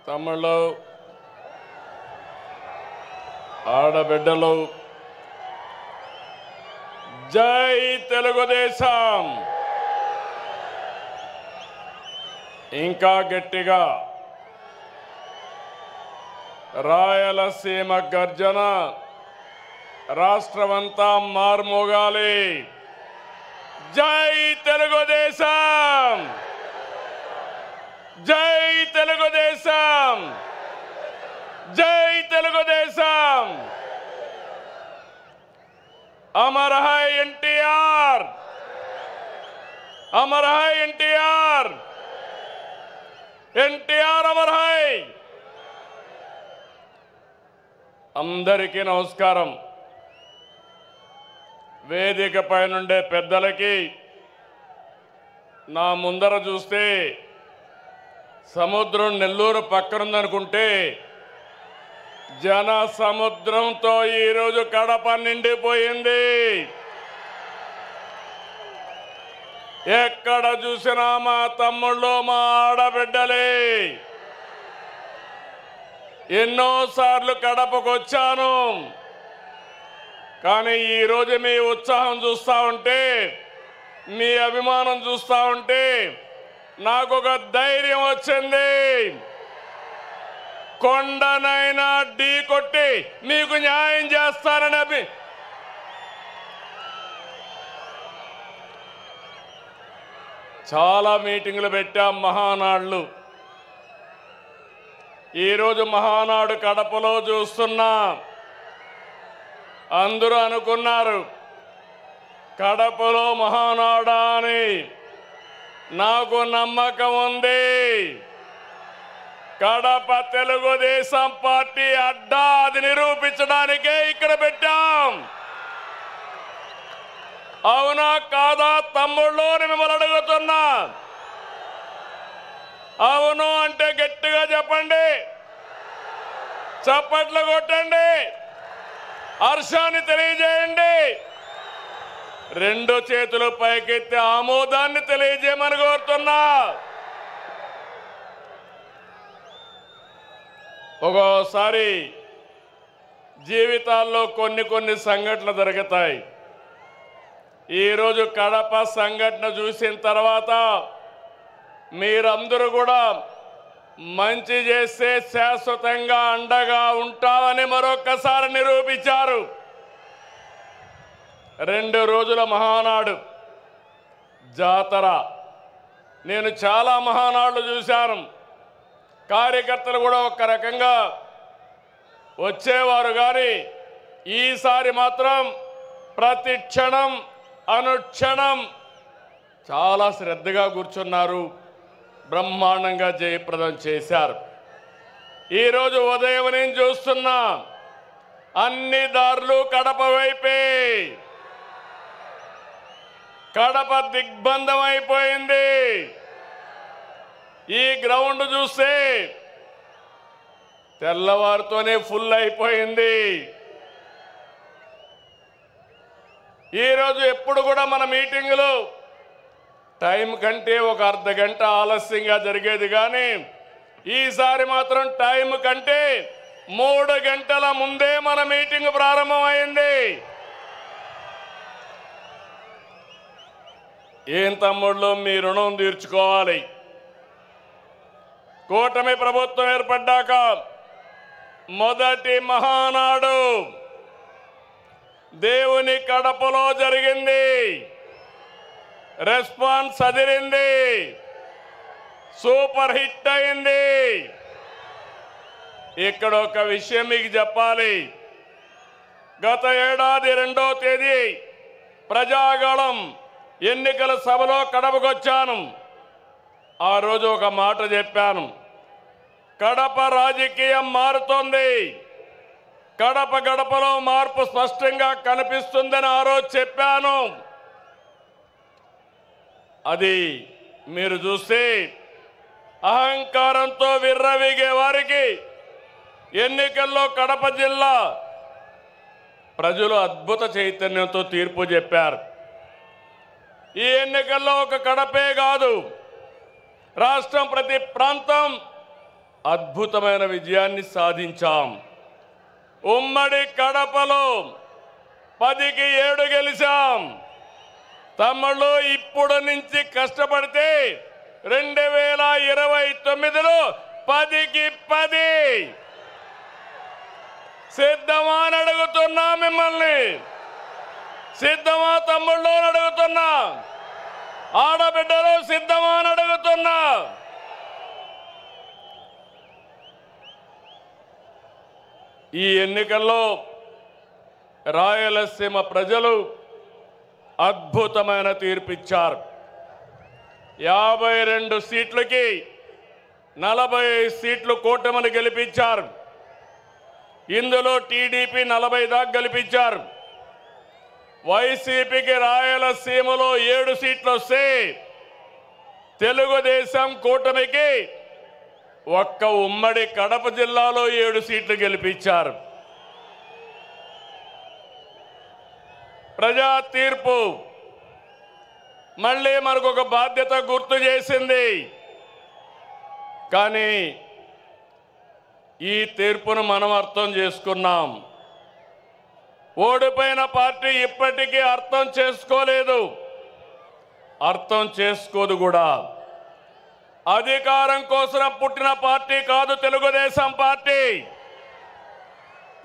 తమ్ముళ్ళు, ఆడబిడ్డలు, జై తెలుగుదేశం. ఇంకా గట్టిగా రాయలసీమ గర్జన రాష్ట్రమంతా మార్మోగాలి. జై తెలుగుదేశం, జై తెలుగుదేశం, జై తెలుగుదేశం. अमर है एनटीआर, अमर है एनटीआर, एनटीआर अमर है. అందరికీ నమస్కారం. వేదికపై నుండే పెద్దలకి, నా ముందర చూస్తే సముద్రం నెల్లూరు పక్కనుందనుకుంటే జన సముద్రంతో ఈరోజు కడప నిండిపోయింది. ఎక్కడ చూసినా మా తమ్ముళ్ళు, మా ఆడబిడ్డలే. ఎన్నోసార్లు కడపకు వచ్చాను, కానీ ఈరోజు మీ ఉత్సాహం చూస్తూ ఉంటే, మీ అభిమానం చూస్తూ ఉంటే నాకు ఒక ధైర్యం వచ్చింది. కొండనైనా ఢీ కొట్టి మీకు న్యాయం చేస్తానని చాలా మీటింగులు పెట్టాం, మహానాడులు. ఈరోజు మహానాడు కడపలో చూస్తున్నా. అందరూ అనుకున్నారు కడపలో మహానాడా అని. నాకు నమ్మకం ఉంది. కడప తెలుగుదేశం పార్టీ అడ్డా, అది నిరూపించడానికే ఇక్కడ పెట్టాం. అవునా కాదా తమ్ముళ్ళు మిమ్మల్ని అడుగుతున్నా? అవును అంటే గట్టిగా చెప్పండి, చప్పట్లు కొట్టండి, హర్షాన్ని తెలియజేయండి. రెండు చేతులు పైకెత్తి ఆమోదాన్ని తెలియజేయమని కోరుతున్నా. ఒక్కోసారి జీవితాల్లో కొన్ని సంఘటనలు జరుగుతాయి. ఈరోజు కడప సంఘటన చూసిన తర్వాత మీరందరూ కూడా మంచి చేస్తే శాశ్వతంగా అండగా ఉంటామని మరొక్కసారి నిరూపించారు. 2 రోజుల మహానాడు జాతర. నేను చాలా మహానాడులు చూశాను. కార్యకర్తలు కూడా ఒక రకంగా వచ్చేవారు, కానీ ఈసారి మాత్రం ప్రతి క్షణం అనుక్షణం చాలా శ్రద్ధగా కూర్చున్నారు. బ్రహ్మాండంగా జయప్రదం చేశారు. ఈరోజు ఉదయం నేను చూస్తున్నా, అన్ని దారులు కడప వైపే. కడప దిగ్బంధం అయిపోయింది. ఈ గ్రౌండ్ చూస్తే తెల్లవారితోనే ఫుల్ అయిపోయింది. ఈరోజు ఎప్పుడు కూడా మన మీటింగులు టైం కంటే ఒక అర్ధ గంట ఆలస్యంగా జరిగేది, కానీ ఈసారి మాత్రం టైం కంటే 3 గంటల ముందే మన మీటింగ్ ప్రారంభమైంది. ఏం తమ్ముళ్ళు, మీ రుణం తీర్చుకోవాలి. కూటమి ప్రభుత్వం ఏర్పడ్డాక మొదటి మహానాడు దేవుని కడపలో జరిగింది. రెస్పాన్స్ అదిరింది, సూపర్ హిట్ అయింది. ఇక్కడ ఒక విషయం మీకు చెప్పాలి. గత ఏడాది 2వ తేదీ ప్రజాగళం ఎన్నికల సభలో కడపకొచ్చాను. ఆ రోజు ఒక మాట చెప్పాను, కడప రాజకీయం మారుతోంది, కడప గడపలో మార్పు స్పష్టంగా కనిపిస్తుందని ఆ రోజు చెప్పాను. అది మీరు చూస్తే అహంకారంతో విర్రవీగే వారికి ఎన్నికల్లో కడప జిల్లా ప్రజలు అద్భుత చైతన్యంతో తీర్పు చెప్పారు. ఈ ఎన్నికల్లో ఒక కడపే కాదు, రాష్ట్రం ప్రతి ప్రాంతం అద్భుతమైన విజయాన్ని సాధించాం. ఉమ్మడి కడపలో 10కి 7 గెలిచాం. తమ్ముళ్ళు ఇప్పుడు నుంచి కష్టపడితే 2029లో 10కి 10 సిద్ధమా అని అడుగుతున్నా మిమ్మల్ని. సిద్ధమా తమ్ముళ్ళు అని అడుగుతున్నా. ఆడబిడ్డలు సిద్ధమా అని అడుగుతున్నా. ఈ ఎన్నికల్లో రాయలసీమ ప్రజలు అద్భుతమైన తీర్పిచ్చారు. 52 సీట్లకి 40 సీట్లు కూటమిని గెలిపించారు. ఇందులో టీడీపీ 40 దాకా గెలిపించారు. వైసీపీకి రాయలసీమలో 7 సీట్లు వస్తే తెలుగుదేశం కూటమికి ఒక్క ఉమ్మడి కడప జిల్లాలో 7 సీట్లు గెలిపించారు. ప్రజా తీర్పు మళ్ళీ మనకు ఒక బాధ్యత గుర్తు చేసింది. కానీ ఈ తీర్పును మనం అర్థం చేసుకున్నాం. ఓడిపోయిన పార్టీ ఇప్పటికీ అర్థం చేసుకోలేదు, అర్థం చేసుకోదు కూడా. అధికారం కోసం పుట్టిన పార్టీ కాదు తెలుగుదేశం పార్టీ.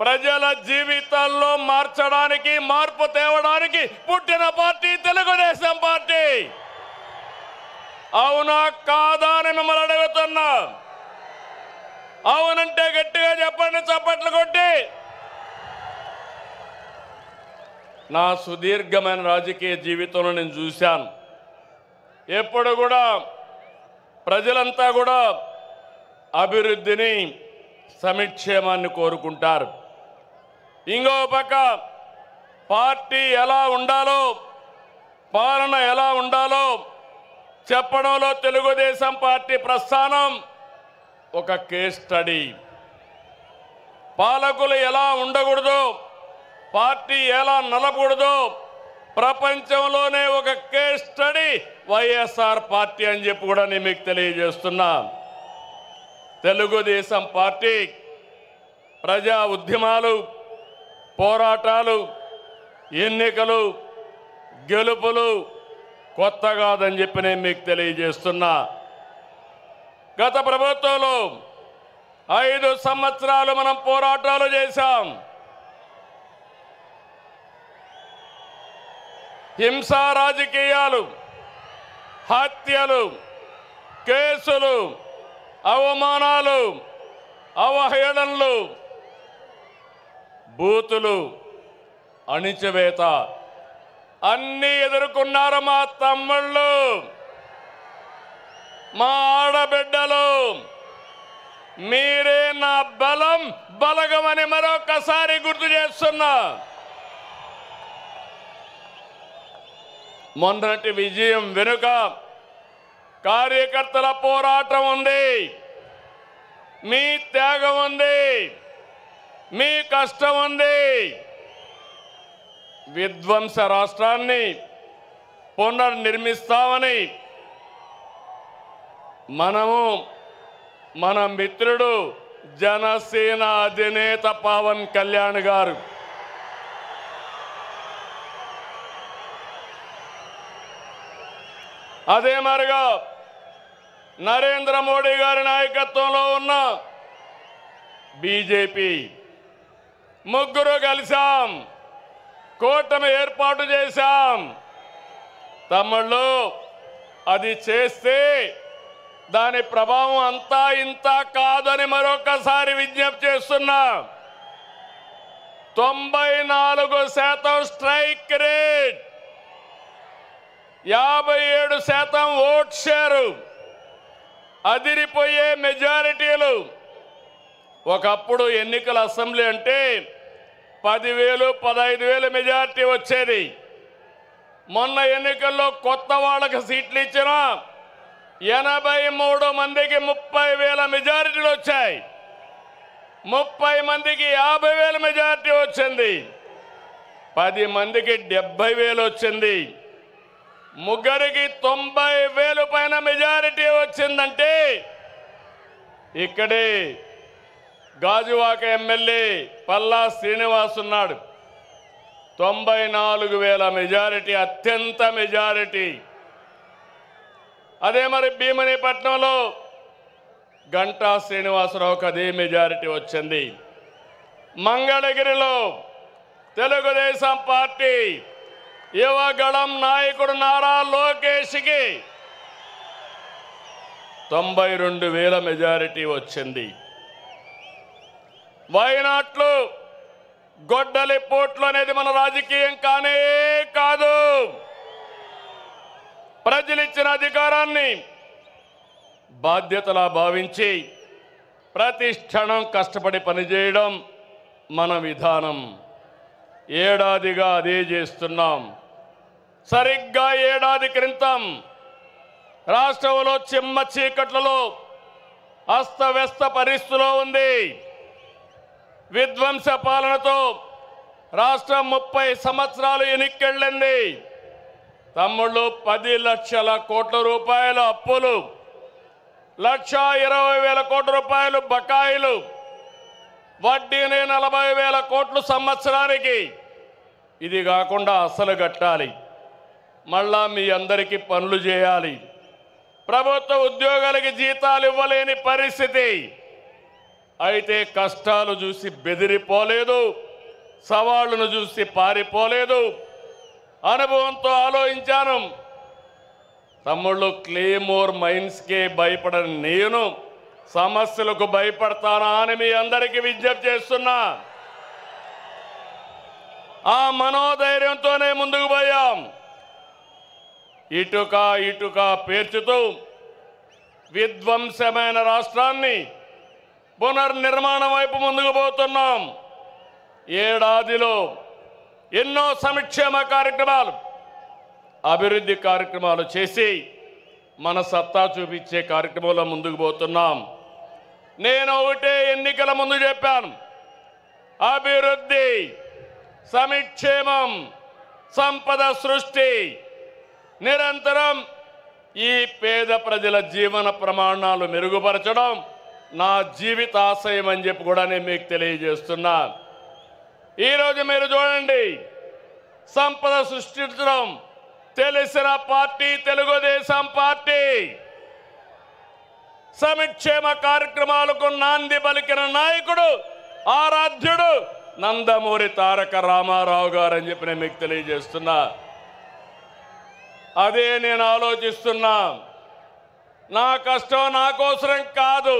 ప్రజల జీవితాల్లో మార్చడానికి, మార్పు తేవడానికి పుట్టిన పార్టీ తెలుగుదేశం పార్టీ. అవునా కాదా అని మిమ్మల్ని అడుగుతున్నా. అవునంటే గట్టిగా చెప్పండి, చప్పట్లు కొట్టి. నా సుదీర్ఘమైన రాజకీయ జీవితంలో నేను చూశాను, ఎప్పుడు కూడా ప్రజలంతా కూడా అభివృద్ధిని, సంక్షేమాన్ని కోరుకుంటారు. ఇంకో పక్క పార్టీ ఎలా ఉండాలో, పాలన ఎలా ఉండాలో చెప్పడంలో తెలుగుదేశం పార్టీ ప్రస్థానం ఒక కేస్ స్టడీ. పాలకులు ఎలా ఉండకూడదు, పార్టీ ఎలా నలపకూడదు ప్రపంచంలోనే ఒక కేస్ స్టడీ వైఎస్ఆర్ పార్టీ అని చెప్పి కూడా నేను మీకు తెలియజేస్తున్నా. తెలుగుదేశం పార్టీ ప్రజా ఉద్యమాలు, పోరాటాలు, ఎన్నికలు, గెలుపులు కొత్త కాదని చెప్పి నేను మీకు తెలియజేస్తున్నా. గత ప్రభుత్వంలో 5 సంవత్సరాలు మనం పోరాటాలు చేశాం. హింసా రాజకీయాలు, హత్యలు, కేసులు, అవమానాలు, అవహేళనలు, బూతులు, అణిచివేత అన్నీ ఎదుర్కొన్నారు మా తమ్ముళ్ళు, మా ఆడబిడ్డలు. మీరే నా బలం, బలగమని మరొకసారి గుర్తు చేస్తున్నా. మొన్నటి విజయం వెనుక కార్యకర్తల పోరాటం ఉంది, మీ త్యాగం ఉంది, మీ కష్టం ఉంది. విధ్వంస రాష్ట్రాన్ని పునర్నిర్మిస్తామని మన మిత్రుడు జనసేన అధినేత పవన్ కళ్యాణ్ గారు అదే మరిగా నరేంద్ర మోడీ గారి నాయకత్వంలో ఉన్న బీజేపీ ముగ్గురు కలిసాం, కూటమి ఏర్పాటు చేశాం. తమ్ముళ్ళు, అది చేస్తే దాని ప్రభావం అంతా ఇంత కాదని మరొకసారి విజ్ఞప్తి చేస్తున్నా. 94% స్ట్రైక్ రేట్, 57% ఓట్ షేరు, అదిరిపోయే మెజారిటీలు. ఒకప్పుడు ఎన్నికల అసెంబ్లీ అంటే 10,000, 15,000 మెజారిటీ వచ్చేది. మొన్న ఎన్నికల్లో కొత్త వాళ్ళకి సీట్లు ఇచ్చిన 83 మందికి 30,000 మెజారిటీలు వచ్చాయి. 30 మందికి 50,000 మెజారిటీ వచ్చింది. 10 మందికి 70,000 వచ్చింది. ముగ్గురికి 90,000 పైన మెజారిటీ వచ్చిందంటే ఇక్కడే గాజువాక ఎమ్మెల్యే పల్లా శ్రీనివాస్ ఉన్నాడు. 94,000 మెజారిటీ, అత్యంత మెజారిటీ. అదే మరి భీమనిపట్నంలో గంటా శ్రీనివాసరావుకి అదే మెజారిటీ వచ్చింది. మంగళగిరిలో తెలుగుదేశం పార్టీ యువగళం నాయకుడు నారా లోకేష్కి 92,000 మెజారిటీ వచ్చింది. వైనాట్లు గొడ్డలి పోట్లు అనేది మన రాజకీయం కానే కాదు. ప్రజలిచ్చిన అధికారాన్ని బాధ్యతలా భావించి ప్రతి క్షణం కష్టపడి పనిచేయడం మన విధానం. ఏడాదిగా అదే చేస్తున్నాం. సరిగ్గా ఏడాది క్రితం రాష్ట్రంలో చిమ్మ చీకట్లలో అస్తవ్యస్త పరిస్థితిలో ఉంది. విధ్వంస పాలనతో రాష్ట్రం 30 సంవత్సరాలు ఎన్నికెళ్ళింది. తమ్ముళ్ళు 10 లక్షల కోట్ల రూపాయల అప్పులు, 1,20,000 కోట్ల రూపాయలు బకాయిలు, వడ్డీనే 40,000 కోట్లు సంవత్సరానికి. ఇది కాకుండా అసలు కట్టాలి, మళ్ళా మీ అందరికీ పనులు చేయాలి. ప్రభుత్వ ఉద్యోగాలకి జీతాలు ఇవ్వలేని పరిస్థితి. అయితే కష్టాలు చూసి బెదిరిపోలేదు, సవాళ్లను చూసి పారిపోలేదు. అనుభవంతో ఆలోచించాను. తమ్ముళ్ళు, క్లేమోర్ మైన్స్కే భయపడని నేను సమస్యలకు భయపడతానా అని మీ అందరికీ విజ్ఞప్తి చేస్తున్నా. ఆ మనోధైర్యంతోనే ముందుకు పోయాం. ఇటుక ఇటుక పేర్చుతూ విధ్వంసమైన రాష్ట్రాన్ని పునర్నిర్మాణం వైపు ముందుకు పోతున్నాం. ఏడాదిలో ఎన్నో సంక్షేమ కార్యక్రమాలు, అభివృద్ధి కార్యక్రమాలు చేసి మన సత్తా చూపించే కార్యక్రమంలో ముందుకు పోతున్నాం. నేను ఒకటే ఎన్నికల ముందు చెప్పాను, అభివృద్ధి, సంక్షేమం, సంపద సృష్టి, నిరంతరం ఈ పేద ప్రజల జీవన ప్రమాణాలు మెరుగుపరచడం నా జీవిత ఆశయం అని చెప్పి కూడా నేను మీకు తెలియజేస్తున్నా. ఈరోజు మీరు చూడండి, సంపద సృష్టించడం తెలిసిన పార్టీ తెలుగుదేశం పార్టీ. సంక్షేమ కార్యక్రమాలకు నాంది పలికిన నాయకుడు, ఆరాధ్యుడు నందమూరి తారక రామారావు గారు అని చెప్పి నేను మీకు తెలియజేస్తున్నా. అదే నేను ఆలోచిస్తున్నా. నా కష్టం నా కోసరం కాదు,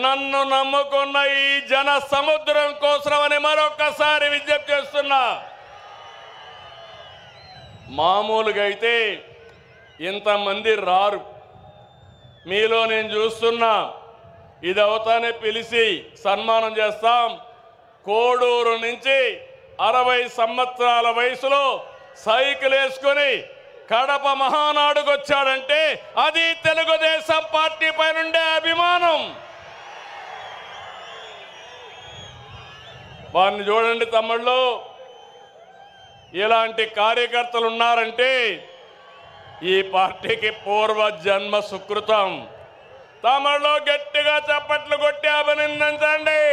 నన్ను నమ్ముకున్న ఈ జన సముద్రం కోసమని మరొకసారి విజ్ఞప్తి చేస్తున్నా. మామూలుగా అయితే ఇంతమంది రారు. మీలో నేను చూస్తున్నా, ఇది అవుతానే పిలిచి సన్మానం చేస్తాం. కోడూరు నుంచి 60 సంవత్సరాల వయసులో సైకిల్ వేసుకొని కడప మహానాడుకు వచ్చాడంటే అది తెలుగుదేశం పార్టీ పైన ఉండే అభిమానం. వారిని చూడండి తమ్ముళ్ళు, ఇలాంటి కార్యకర్తలు ఉన్నారంటే ఈ పార్టీకి పూర్వ జన్మ సుకృతం. తమ్ముళ్ళు గట్టిగా చప్పట్లు కొట్టి అభినందించండి.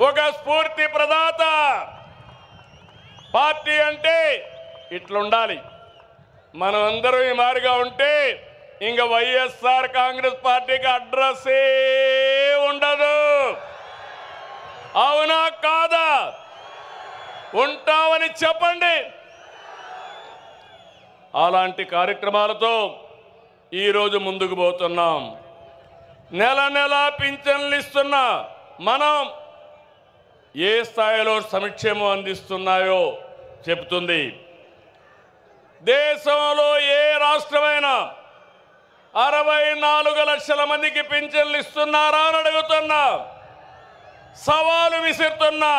ఒక స్ఫూర్తి ప్రదాత. పార్టీ అంటే ఇట్లుండాలి. మనం అందరం ఈ మారిగా ఉంటే ఇంక వైఎస్ఆర్ కాంగ్రెస్ పార్టీకి అడ్రస్సే ఉండదు. అవునా కాదా? ఉంటామని చెప్పండి. అలాంటి కార్యక్రమాలతో ఈరోజు ముందుకు పోతున్నాం. నెల నెల పింఛన్లు ఇస్తున్నా మనం ఏ స్థాయిలో సంక్షేమం అందిస్తున్నాయో చెబుతుంది. దేశంలో ఏ రాష్ట్రమైనా 64 లక్షల మందికి పింఛన్లు ఇస్తున్నారా అని అడుగుతున్నా, సవాలు విసురుతున్నా.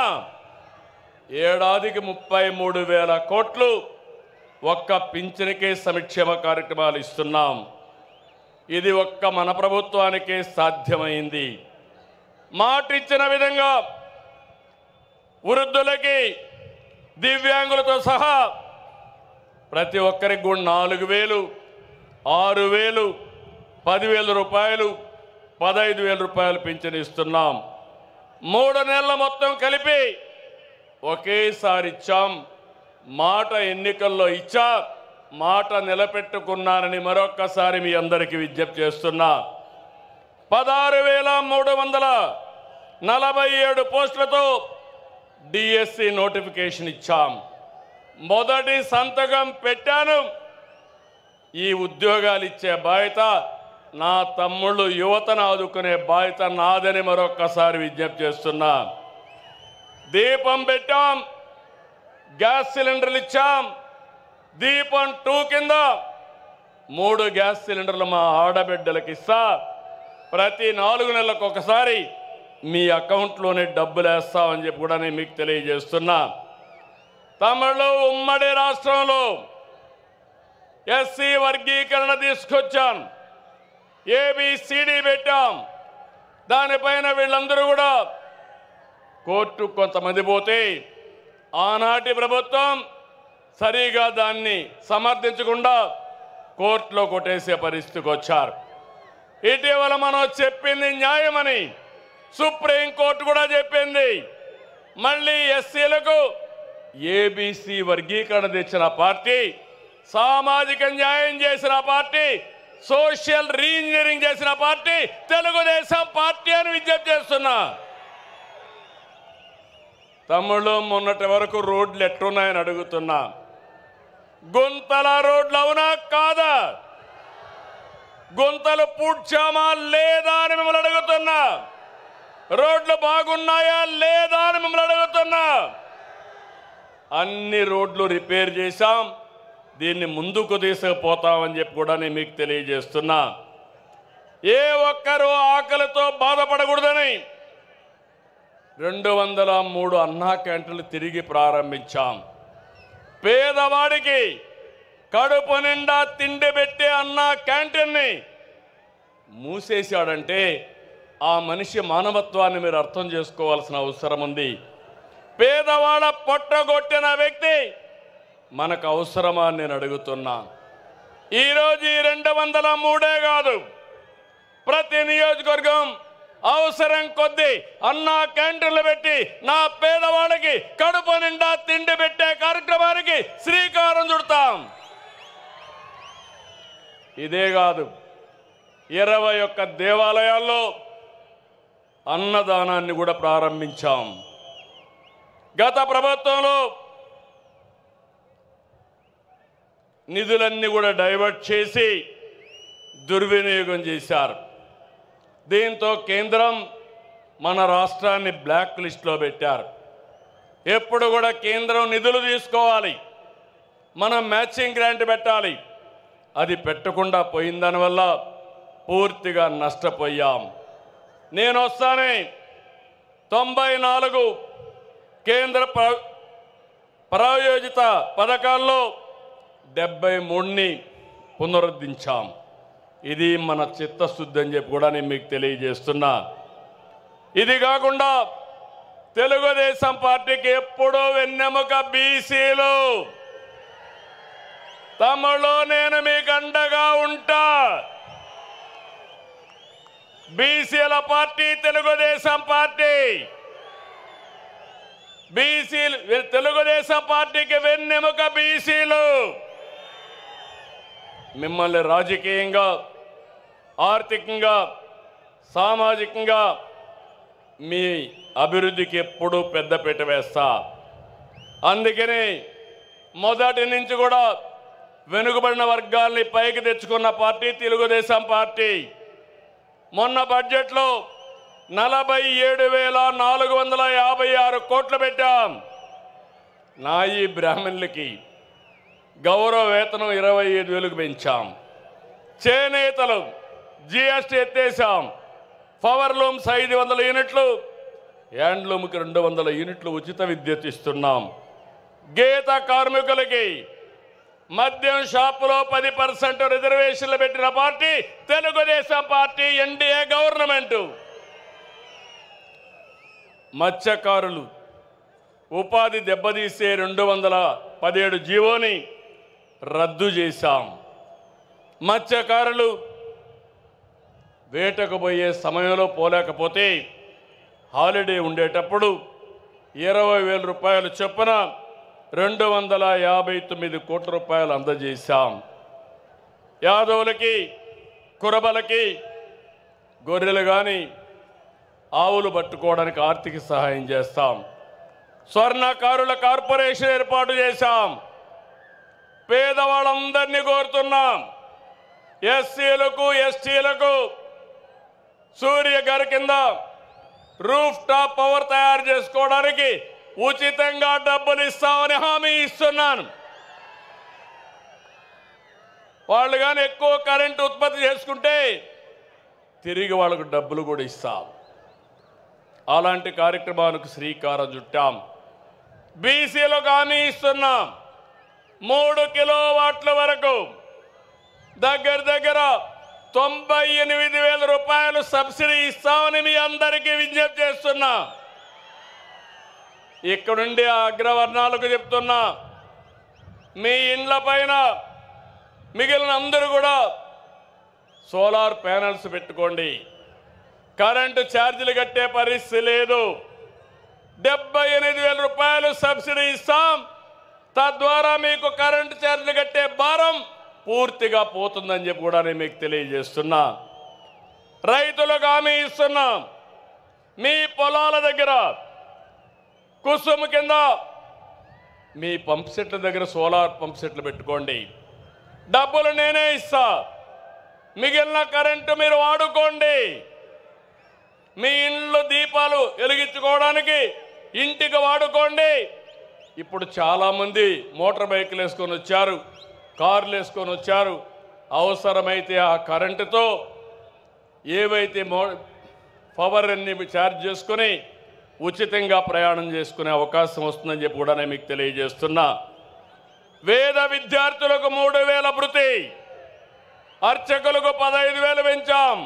ఏడాదికి 33,000 కోట్లు ఒక్క పింఛన్కే సంక్షేమ కార్యక్రమాలు ఇస్తున్నాం. ఇది ఒక్క మన ప్రభుత్వానికే సాధ్యమైంది. మాటిచ్చిన విధంగా వృద్ధులకి, దివ్యాంగులతో సహా ప్రతి ఒక్కరికి కూడా 4,000, 6,000, 10,000 రూపాయలు 15,000 రూపాయలు పింఛను ఇస్తున్నాం. 3 నెలల మొత్తం కలిపి ఒకేసారి ఇచ్చాం. మాట ఎన్నికల్లో ఇచ్చా, మాట నిలబెట్టుకున్నానని మరొక్కసారి మీ అందరికీ విజ్ఞప్తి చేస్తున్నా. 16,347 పోస్టులతో డిఎస్సి నోటిఫికేషన్ ఇచ్చాం. మొదటి సంతకం పెట్టాను. ఈ ఉద్యోగాలు ఇచ్చే బాధ్యత నా తమ్ముళ్ళు యువతను ఆదుకునే బాధ్యత నాదని మరొక్కసారి విజ్ఞప్తి చేస్తున్నా. దీపం పెట్టాం, గ్యాస్ సిలిండర్లు ఇచ్చాం. దీపం 2 కింద 3 గ్యాస్ సిలిండర్లు మా ఆడబిడ్డలకు ఇస్తా. ప్రతి 4 నెలలకు ఒకసారి మీ అకౌంట్లోనే డబ్బులు వేస్తామని చెప్పి కూడా నేను మీకు తెలియజేస్తున్నా. తమిళ ఉమ్మడి రాష్ట్రంలో ఎస్సీ వర్గీకరణ తీసుకొచ్చాం. ఏబిసిడి పెట్టాం. దానిపైన వీళ్ళందరూ కూడా కోర్టు కొంతమంది పోతే ఆనాటి ప్రభుత్వం సరిగా దాన్ని సమర్థించకుండా కోర్టులో కొట్టేసే పరిస్థితికి వచ్చారు. ఇటీవల మనం చెప్పింది న్యాయమని సుప్రీంకోర్టు కూడా చెప్పింది. మళ్ళీ ఎస్సీలకు ఏబిసి వర్గీకరణ తెచ్చిన పార్టీ, సామాజిక న్యాయం చేసిన పార్టీ, సోషల్ రీఇంజనీరింగ్ చేసిన పార్టీ తెలుగుదేశం పార్టీ అని విజ్ఞప్తి చేస్తున్నా. తమ్ముళ్ళు, మొన్నటి వరకు రోడ్లు ఎట్టున్నాయని అడుగుతున్నా. గుంతల రోడ్లు అవునా కాదా? గుంతలు పూడ్చామా లేదా అని మిమ్మల్ని అడుగుతున్నా. రోడ్లు బాగున్నాయా లేదా అని మిమ్మల్ని అడుగుతున్నా. అన్ని రోడ్లు రిపేర్ చేశాం. దీన్ని ముందుకు తీసుకుపోతామని చెప్పి కూడా నేను మీకు తెలియజేస్తున్నా. ఏ ఒక్కరూ ఆకలితో బాధపడకూడదని 203 అన్నా క్యాంటీన్లు తిరిగి ప్రారంభించాం. పేదవాడికి కడుపు నిండా తిండి పెట్టే అన్నా క్యాంటీన్ని మూసేశాడంటే ఆ మనిషి మానవత్వాన్ని మీరు అర్థం చేసుకోవాల్సిన అవసరం ఉంది. పేదవాడ పొట్టగొట్టిన వ్యక్తి మనకు అవసరమా అని నేను అడుగుతున్నా. ఈరోజు ఈ 203 కాదు, ప్రతి నియోజకవర్గం అవసరం కొద్దీ అన్నా క్యాంటీన్లు పెట్టి నా పేదవాళ్ళకి కడుపు నిండా తిండి పెట్టే కార్యక్రమానికి శ్రీకారం చుడతాం. ఇదే కాదు, 21 దేవాలయాల్లో అన్నదానాన్ని కూడా ప్రారంభించాం. గత ప్రభుత్వంలో నిధులన్నీ కూడా డైవర్ట్ చేసి దుర్వినియోగం చేశారు. దీంతో కేంద్రం మన రాష్ట్రాన్ని బ్లాక్ లిస్ట్లో పెట్టారు. ఎప్పుడు కూడా కేంద్రం నిధులు తీసుకోవాలి, మనం మ్యాచింగ్ గ్రాంట్ పెట్టాలి. అది పెట్టకుండా పోయిన దానివల్ల పూర్తిగా నష్టపోయాం. నేను వస్తానే 94 కేంద్ర ప్రాయోజిత పథకాల్లో 73ని పునరుద్ధరించాం. ఇది మన చిత్తశుద్ధి అని చెప్పి కూడా నేను మీకు తెలియజేస్తున్నా. ఇది కాకుండా తెలుగుదేశం పార్టీకి ఎప్పుడూ వెన్నెముక బీసీలు. తమలో నేను మీకు అండగా ఉంటా. బీసీల పార్టీ తెలుగుదేశం పార్టీ. బీసీలు తెలుగుదేశం పార్టీకి వెన్నెముక బీసీలు. మిమ్మల్ని రాజకీయంగా, ఆర్థికంగా, సామాజికంగా మీ అభివృద్ధికి ఎప్పుడూ పెద్దపీట వేస్తా. అందుకని మొదటి నుంచి కూడా వెనుకబడిన వర్గాల్ని పైకి తెచ్చుకున్న పార్టీ తెలుగుదేశం పార్టీ. మొన్న బడ్జెట్లో 47,456 కోట్లు పెట్టాం. నాయి బ్రాహ్మణులకి గౌరవ వేతనం 25,000కు పెంచాం. చేనేతలు జిఎస్టీ ఎత్తేసాం. పవర్ లూమ్స్ 500 యూనిట్లు, హ్యాండ్లూమ్కి 200 యూనిట్లు ఉచిత విద్యుత్ ఇస్తున్నాం. గీత కార్మికులకి మద్యం షాపులో 10% రిజర్వేషన్లు పెట్టిన party Telugu Desam party, NDA government. మత్స్యకారులు ఉపాధి దెబ్బతీసే 217 జీవోని రద్దు చేశాం. మత్స్యకారులు వేటకు పోయే సమయంలో పోలేకపోతే హాలిడే ఉండేటప్పుడు 20,000 రూపాయలు చొప్పున 259 కోట్ల రూపాయలు అందజేశాం. యాదవులకి, కురబలకి గొర్రెలు కానీ ఆవులు పట్టుకోవడానికి ఆర్థిక సహాయం చేస్తాం. స్వర్ణకారుల కార్పొరేషన్ ఏర్పాటు చేశాం. పేదవాళ్ళందరినీ కోరుతున్నాం, ఎస్సీలకు, ఎస్టీలకు సూర్య గారి కింద రూఫ్ టాప్ పవర్ తయారు చేసుకోవడానికి ఉచితంగా డబ్బులు ఇస్తామని హామీ ఇస్తున్నాను. వాళ్ళు కానీ ఎక్కువ కరెంటు ఉత్పత్తి చేసుకుంటే తిరిగి వాళ్ళకు డబ్బులు కూడా ఇస్తాం. అలాంటి కార్యక్రమాలకు శ్రీకారం చుట్టాం. బీసీలకు హామీ ఇస్తున్నాం. 3 కిలోవాట్ల వరకు దగ్గర 98,000 రూపాయలు సబ్సిడీ ఇస్తామని మీ అందరికీ విజ్ఞప్తి చేస్తున్నా. ఇక్కడుండి ఆ అగ్రవర్ణాలకు చెప్తున్నా, మీ ఇండ్ల పైన మిగిలిన అందరూ కూడా సోలార్ ప్యానెల్స్ పెట్టుకోండి. కరెంటు ఛార్జీలు కట్టే పరిస్థితి లేదు. 78,000 రూపాయలు సబ్సిడీ ఇస్తాం. తద్వారా మీకు కరెంటు ఛార్జీలు కట్టే భారం పూర్తిగా పోతుందని చెప్పి కూడా నేను మీకు తెలియజేస్తున్నా. రైతులకు హామీ ఇస్తున్నాం. మీ పొలాల దగ్గర కుసుమ కింద మీ పంప్ సెట్ల దగ్గర సోలార్ పంప్ సెట్లు పెట్టుకోండి. డబ్బులు నేనే ఇస్తా. మిగిలిన కరెంటు మీరు వాడుకోండి. మీ ఇంట్లో దీపాలు వెలిగించుకోవడానికి ఇంటికి వాడుకోండి. ఇప్పుడు చాలామంది మోటార్ బైకులు వేసుకొని వచ్చారు, కార్లు వేసుకొని వచ్చారు. అవసరమైతే ఆ కరెంటుతో ఏవైతే పవర్ అన్ని ఛార్జ్ చేసుకొని ఉచితంగా ప్రయాణం చేసుకునే అవకాశం వస్తుందని చెప్పి కూడా నేను మీకు తెలియజేస్తున్నా. వేద విద్యార్థులకు 3,000 భృతి, అర్చకులకు 15,000 పెంచాం,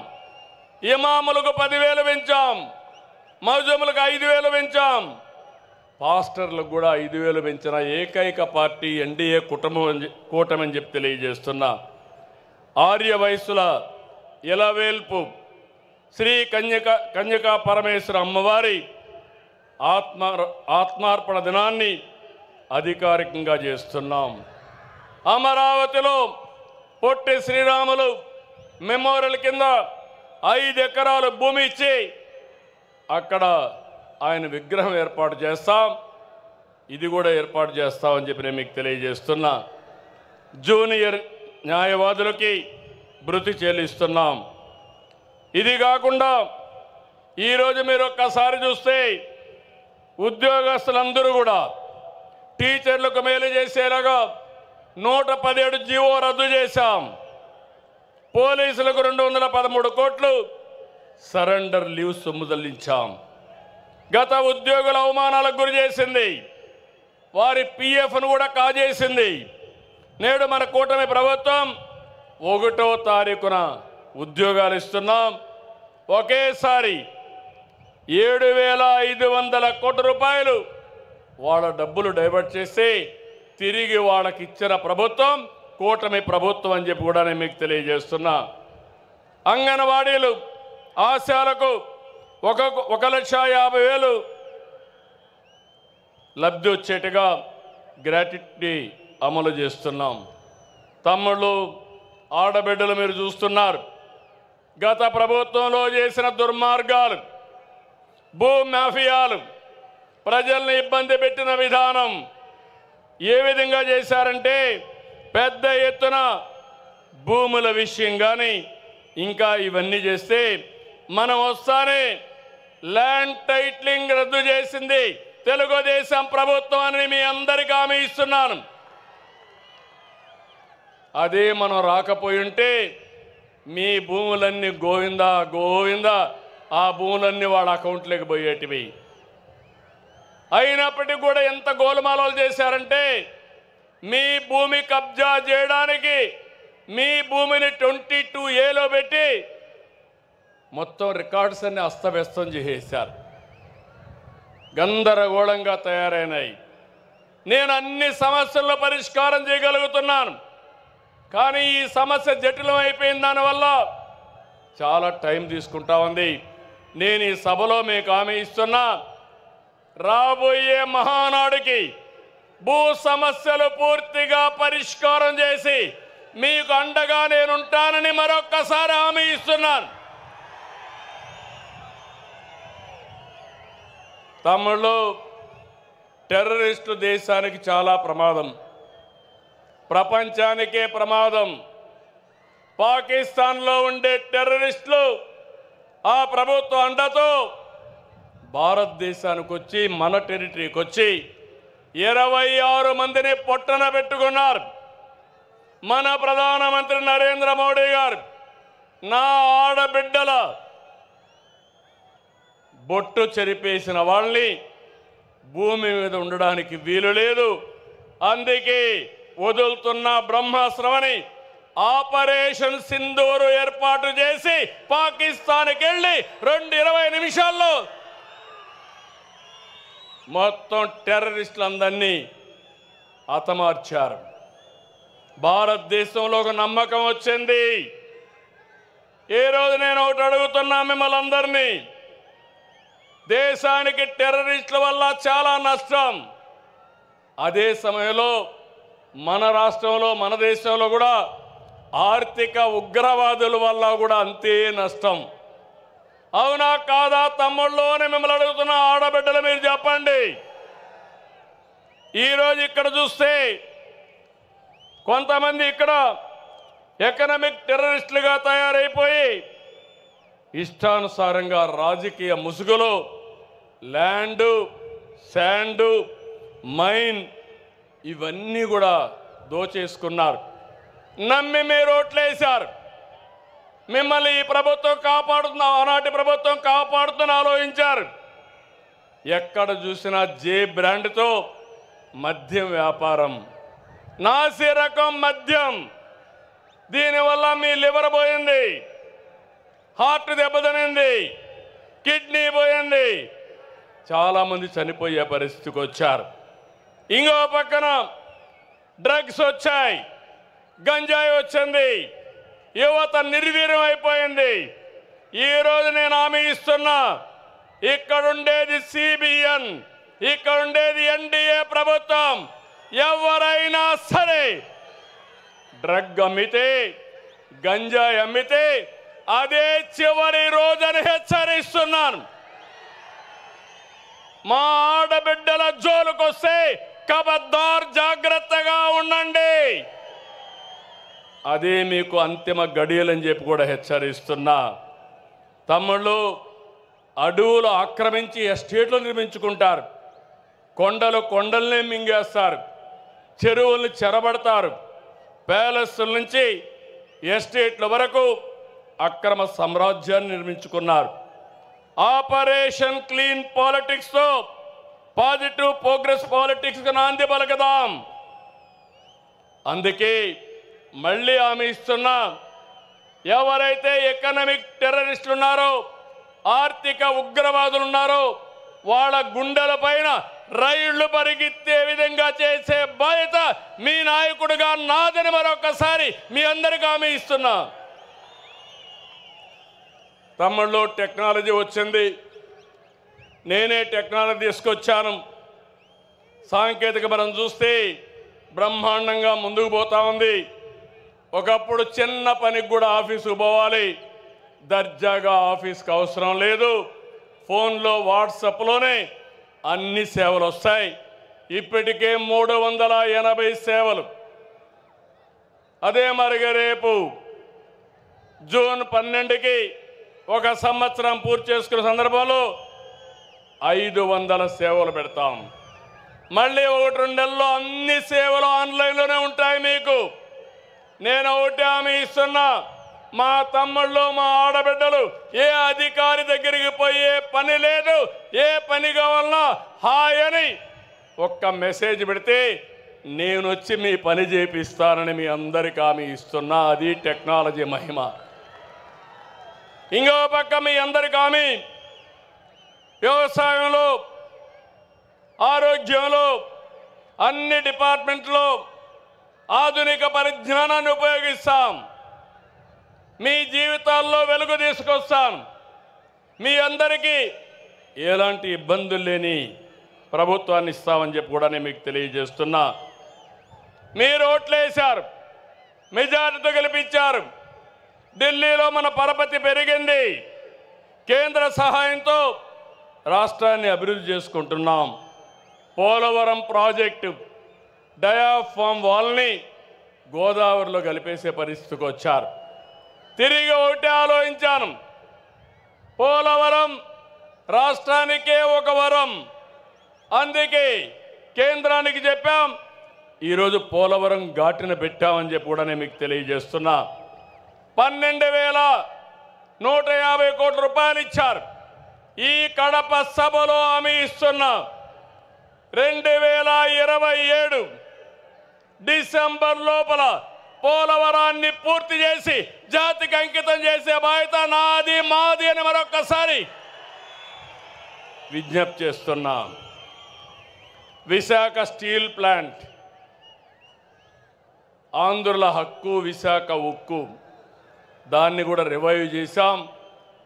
ఇమాములకు 10,000 పెంచాం, మౌజములకు 5,000 పెంచాం, పాస్టర్లకు కూడా 5,000 పెంచిన ఏకైక పార్టీ ఎన్డీఏ కూటమి అని చెప్పి తెలియజేస్తున్నా. ఆర్య వయస్సుల ఇలవేల్పు శ్రీ కన్యకా పరమేశ్వర అమ్మవారి ఆత్మార్పణ దినాన్ని అధికారికంగా చేస్తున్నాం. అమరావతిలో పొట్టి శ్రీరాములు మెమోరియల్ కింద 5 ఎకరాలు భూమి ఇచ్చి అక్కడ ఆయన విగ్రహం ఏర్పాటు చేస్తాం. ఇది కూడా ఏర్పాటు చేస్తామని చెప్పి నేను మీకు తెలియజేస్తున్నా. జూనియర్ న్యాయవాదులకి భృతి చెల్లిస్తున్నాం. ఇది కాకుండా ఈరోజు మీరు ఒక్కసారి చూస్తే ఉద్యోగస్తులందరూ కూడా టీచర్లకు మేలు చేసేలాగా 117 జీవో రద్దు చేశాం. పోలీసులకు 213 కోట్లు సరెండర్ లీవ్ సొమ్ము చెల్లించాం. గత ఉద్యోగుల అవమానాలకు గురి చేసింది, వారి పిఎఫ్ను కూడా కాజేసింది. నేడు మన కూటమి ప్రభుత్వం 1వ తారీఖున ఉద్యోగాలు ఇస్తున్నాం. ఒకేసారి 7,500 కోట్ల రూపాయలు వాళ్ళ డబ్బులు డైవర్ట్ చేసి తిరిగి వాళ్ళకి ఇచ్చిన ప్రభుత్వం కూటమి ప్రభుత్వం అని చెప్పి కూడా నేను మీకు తెలియజేస్తున్నా. అంగన్వాడీలు ఆశాలకు 1,50,000 లబ్ధి వచ్చేట్టుగా గ్రాట్యుటీ అమలు చేస్తున్నాం. తమ్ముళ్ళు, ఆడబిడ్డలు మీరు చూస్తున్నారు. గత ప్రభుత్వంలో చేసిన దుర్మార్గాలు, భూ మాఫియాలు, ప్రజల్ని ఇబ్బంది పెట్టిన విధానం ఏ విధంగా చేశారంటే పెద్ద ఎత్తున భూముల విషయం కానీ ఇంకా ఇవన్నీ చేస్తే మనం వస్తానే ల్యాండ్ టైటిలింగ్ రద్దు చేసింది తెలుగుదేశం ప్రభుత్వం అని మీ అందరికీ హామీ ఇస్తున్నాను. అదే మనం రాకపోయి ఉంటే మీ భూములన్నీ గోవిందా గోవిందా ఆ భూములన్నీ వాళ్ళ అకౌంట్లోకి పోయేటివి. అయినప్పటికీ కూడా ఎంత గోలుమాలలు చేశారంటే మీ భూమి కబ్జా చేయడానికి మీ భూమిని 22A పెట్టి మొత్తం రికార్డ్స్ అన్ని అస్తవ్యస్తం చేసేశారు. గందరగోళంగా తయారైనాయి. నేను అన్ని సమస్యల్లో పరిష్కారం చేయగలుగుతున్నాను. కానీ ఈ సమస్య జటిలం అయిపోయిన దానివల్ల చాలా టైం తీసుకుంటా ఉంది. నేను ఈ సభలో మీకు హామీ ఇస్తున్నా, రాబోయే మహానాడుకి భూ సమస్యలు పూర్తిగా పరిష్కారం చేసి మీకు అండగా నేనుంటానని మరొక్కసారి హామీ ఇస్తున్నాను. తమ్ముళ్ళు, టెర్రరిస్టు దేశానికి చాలా ప్రమాదం, ప్రపంచానికే ప్రమాదం. పాకిస్తాన్లో ఉండే టెర్రరిస్టులు ఆ ప్రభుత్వ అండతో భారతదేశానికి వచ్చి మన టెరిటరీకి వచ్చి 26 మందిని పొట్టన పెట్టుకున్నారు. మన ప్రధానమంత్రి నరేంద్ర మోడీ గారు నా ఆడబిడ్డల బొట్టు చెరిపేసిన వాళ్ళని భూమి మీద ఉండడానికి వీలు లేదు, అందుకే వదులుతున్న బ్రహ్మాస్త్రమని ఆపరేషన్ సింధూరు ఏర్పాటు చేసి పాకిస్తాన్కి వెళ్ళి 20 నిమిషాల్లో మొత్తం టెర్రరిస్టులందరినీ హతమార్చారు. భారతదేశంలో ఒక నమ్మకం వచ్చింది. ఈ రోజు నేను ఒకటి అడుగుతున్నా మిమ్మల్ని అందరినీ, దేశానికి టెర్రరిస్టుల వల్ల చాలా నష్టం. అదే సమయంలో మన రాష్ట్రంలో మన దేశంలో కూడా ఆర్థిక ఉగ్రవాదుల వల్ల కూడా అంతే నష్టం. అవునా కాదా తమ్ముళ్ళు అని మిమ్మల్ని అడుగుతున్న ఆడబిడ్డలు మీరు చెప్పండి. ఈరోజు ఇక్కడ చూస్తే కొంతమంది ఇక్కడ ఎకనామిక్ టెర్రరిస్టులుగా తయారైపోయి ఇష్టానుసారంగా రాజకీయ ముసుగులో ల్యాండు, శాండు, మైన్ ఇవన్నీ కూడా దోచేసుకున్నారు. నమ్మి మీరు ఓట్లేశారు. మిమ్మల్ని ఈ ప్రభుత్వం కాపాడుతున్న, ఆనాటి ప్రభుత్వం కాపాడుతున్న ఆలోచించారు. ఎక్కడ చూసినా జే బ్రాండ్తో మద్యం వ్యాపారం, నాసి రకం మద్యం. దీనివల్ల మీ లివర్ పోయింది, హార్ట్ దెబ్బతినింది, కిడ్నీ పోయింది, చాలామంది చనిపోయే పరిస్థితికి వచ్చారు. ఇంకో పక్కన డ్రగ్స్ వచ్చాయి, గంజాయి వచ్చింది, యువత నిర్వీర్యం అయిపోయింది. ఈరోజు నేను హామీ ఇస్తున్నా, ఇక్కడుండేది సిబిఎన్, ఇక్కడుండేది ఎన్డీఏ ప్రభుత్వం. ఎవరైనా సరే డ్రగ్ అమ్మితే, గంజాయి అమ్మితే అదే చివరి రోజని హెచ్చరిస్తున్నాను. మా ఆడబిడ్డల జోలుకొస్తే ఖబర్దార్ జాగ్రత్తగా ఉండండి. అదే మీకు అంతిమ గడియలని చెప్పి కూడా హెచ్చరిస్తున్నా. తమ్ముళ్ళు, అడవులు ఆక్రమించి ఎస్టేట్లు నిర్మించుకుంటారు, కొండల్ని మింగేస్తారు, చెరువుల్ని చెరబడతారు, ప్యాలెస్ల నుంచి ఎస్టేట్ల వరకు అక్రమ సామ్రాజ్యాన్ని నిర్మించుకున్నారు. ఆపరేషన్ క్లీన్ పాలిటిక్స్తో పాజిటివ్ ప్రోగ్రెస్ పాలిటిక్స్కి నాంది పలకదాం. అందుకే మళ్ళీ హామీ ఇస్తున్నా, ఎవరైతే ఎకనామిక్ టెర్రరిస్టులు ఉన్నారో, ఆర్థిక ఉగ్రవాదులు ఉన్నారో వాళ్ళ గుండెల పైన రైళ్లు పరిగెత్తే విధంగా చేసే బాధ్యత మీ నాయకుడిగా నాదని మరొకసారి మీ అందరికీ హామీ ఇస్తున్నా. తమ్ముళ్ళు, టెక్నాలజీ వచ్చింది, నేనే టెక్నాలజీ తీసుకొచ్చాను. సాంకేతిక మనం చూస్తే బ్రహ్మాండంగా ముందుకు పోతా ఉంది. ఒకప్పుడు చిన్న పనికి కూడా ఆఫీసుకు పోవాలి, దర్జాగా ఆఫీస్కి అవసరం లేదు, ఫోన్లో వాట్సాప్లోనే అన్ని సేవలు వస్తాయి. ఇప్పటికే 380 సేవలు. అదే మరిగా రేపు జూన్ 12కి 1 సంవత్సరం పూర్తి చేసుకున్న సందర్భంలో 500 సేవలు పెడతాం. మళ్ళీ 1-2 నెలల్లో అన్ని సేవలు ఆన్లైన్లోనే ఉంటాయి. మీకు నేను ఒకటి హామీ ఇస్తున్నా, మా తమ్ముళ్ళు, మా ఆడబిడ్డలు ఏ అధికారి దగ్గరికి పోయే పని లేదు. ఏ పని కావాలన్నా హాయ్ అని ఒక్క మెసేజ్ పెడితే నేను వచ్చి మీ పని చేపిస్తానని మీ అందరికీ హామీ ఇస్తున్నా. అది టెక్నాలజీ మహిమ. ఇంకో పక్క మీ అందరికీ హామీ, వ్యవసాయంలో, ఆరోగ్యంలో, అన్ని డిపార్ట్మెంట్లో ఆధునిక పరిజ్ఞానాన్ని ఉపయోగిస్తాం. మీ జీవితాల్లో వెలుగు తీసుకొస్తాను. మీ అందరికీ ఎలాంటి ఇబ్బందులు లేని ప్రభుత్వాన్ని ఇస్తామని చెప్పి కూడా నేను మీకు తెలియజేస్తున్నా. మీరు ఓట్లేశారు, మెజారిటీతో గెలిపించారు. ఢిల్లీలో మన పరపతి పెరిగింది. కేంద్ర సహాయంతో రాష్ట్రాన్ని అభివృద్ధి చేసుకుంటున్నాం. పోలవరం ప్రాజెక్టు డయాఫామ్ వాల్ని గోదావరిలో కలిపేసే పరిస్థితికి వచ్చారు. తిరిగి ఒకటే ఆలోచించాను, పోలవరం రాష్ట్రానికే ఒక వరం. అందుకే కేంద్రానికి చెప్పాం, ఈరోజు పోలవరం ఘాటిన పెట్టామని చెప్పి కూడా నేను మీకు తెలియజేస్తున్నా. 12,150 కోట్ల రూపాయలు ఇచ్చారు. ఈ కడప సభలో హామీ ఇస్తున్నా, 2027 డిసెంబర్ లోపల పోలవరాన్ని పూర్తి చేసి జాతికి అంకితం చేసే బాధ్యత నాది, మాది అని మరొక్కసారి విజ్ఞప్తి చేస్తున్నా. విశాఖ స్టీల్ ప్లాంట్, ఆంధ్రుల హక్కు, విశాఖ ఉక్కు, దాన్ని కూడా రివైవ్ చేశాం.